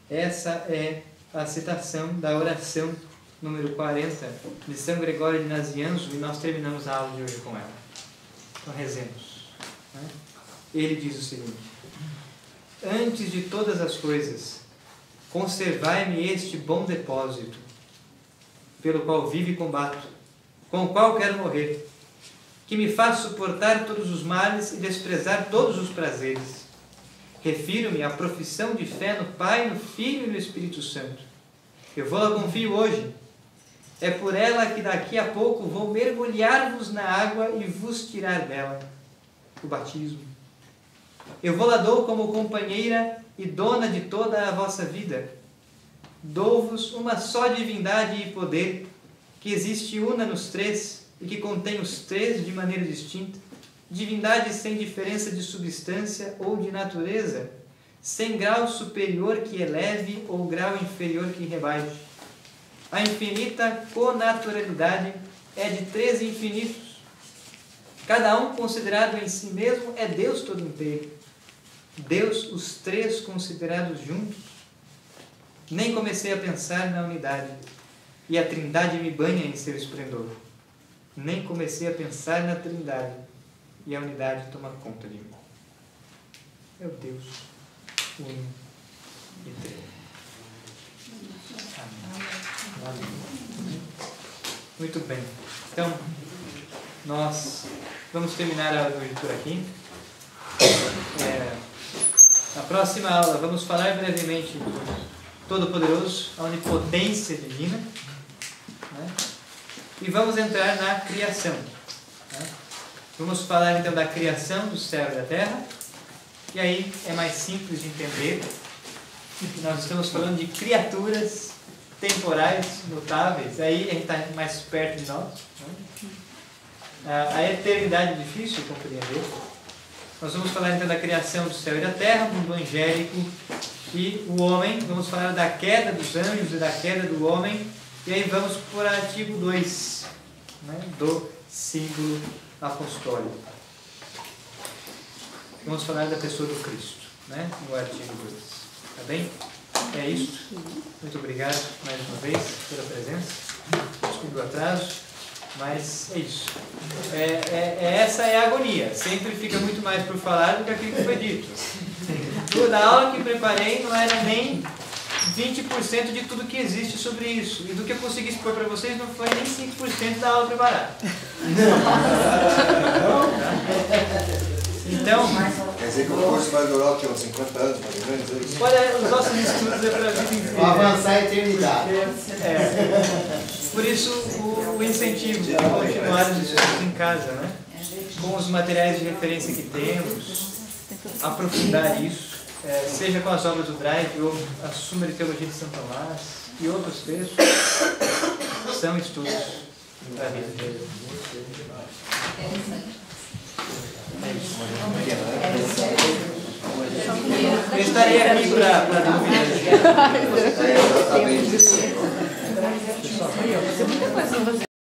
Essa é a citação da oração número 40 de São Gregório de Nazianzo, e nós terminamos a aula de hoje com ela. Então, rezemos. Né? Ele diz o seguinte: antes de todas as coisas, conservai-me este bom depósito, pelo qual vivo e combato, com o qual quero morrer, que me faz suportar todos os males e desprezar todos os prazeres. Refiro-me à profissão de fé no Pai, no Filho e no Espírito Santo. Eu vou-la confio hoje. É por ela que daqui a pouco vou mergulhar-vos na água e vos tirar dela. O batismo. Eu vou-la dou como companheira e dona de toda a vossa vida. Dou-vos uma só divindade e poder, que existe una nos três e que contém os três de maneira distinta, divindade sem diferença de substância ou de natureza, sem grau superior que eleve ou grau inferior que rebaixe. A infinita connaturalidade é de três infinitos. Cada um considerado em si mesmo é Deus todo inteiro. Deus, os três considerados juntos. Nem comecei a pensar na unidade, e a Trindade me banha em seu esplendor. Nem comecei a pensar na Trindade, e a unidade toma conta de mim. É o Deus uno e trino. Amém. Muito bem. Então, nós vamos terminar a leitura aqui. Na próxima aula, vamos falar brevemente do Todo-Poderoso, a onipotência divina, né? E vamos entrar na criação, né? Vamos falar então da criação do céu e da terra, e aí é mais simples de entender que nós estamos falando de criaturas temporais notáveis, aí a gente está mais perto de nós, né? A eternidade é difícil de compreender. Nós vamos falar então da criação do céu e da terra, mundo angélico e o homem. Vamos falar da queda dos anjos e da queda do homem. E aí vamos para o artigo 2, né, do símbolo apostólico. Vamos falar da pessoa do Cristo, né, no artigo 2. Tá bem? É isso. Muito obrigado mais uma vez pela presença. Desculpe o atraso. Mas é isso. Essa é a agonia. Sempre fica muito mais por falar do que aquilo que foi dito. Toda a aula que preparei não era nem 20% de tudo que existe sobre isso. E do que eu consegui expor para vocês não foi nem 5% da aula preparada. Então, quer dizer que o curso vai durar o quê? Uns 50 anos, mais ou menos? É isso? Olha, os nossos estudos é para a vida inteira. Para avançar a eternidade. Por isso, o incentivo de continuar os estudos em casa, né? Com os materiais de referência que temos, aprofundar isso, seja com as obras do Drive ou a Suma de Teologia de São Tomás e outros textos, são estudos da vida inteira. Eu estarei aqui para dúvidas.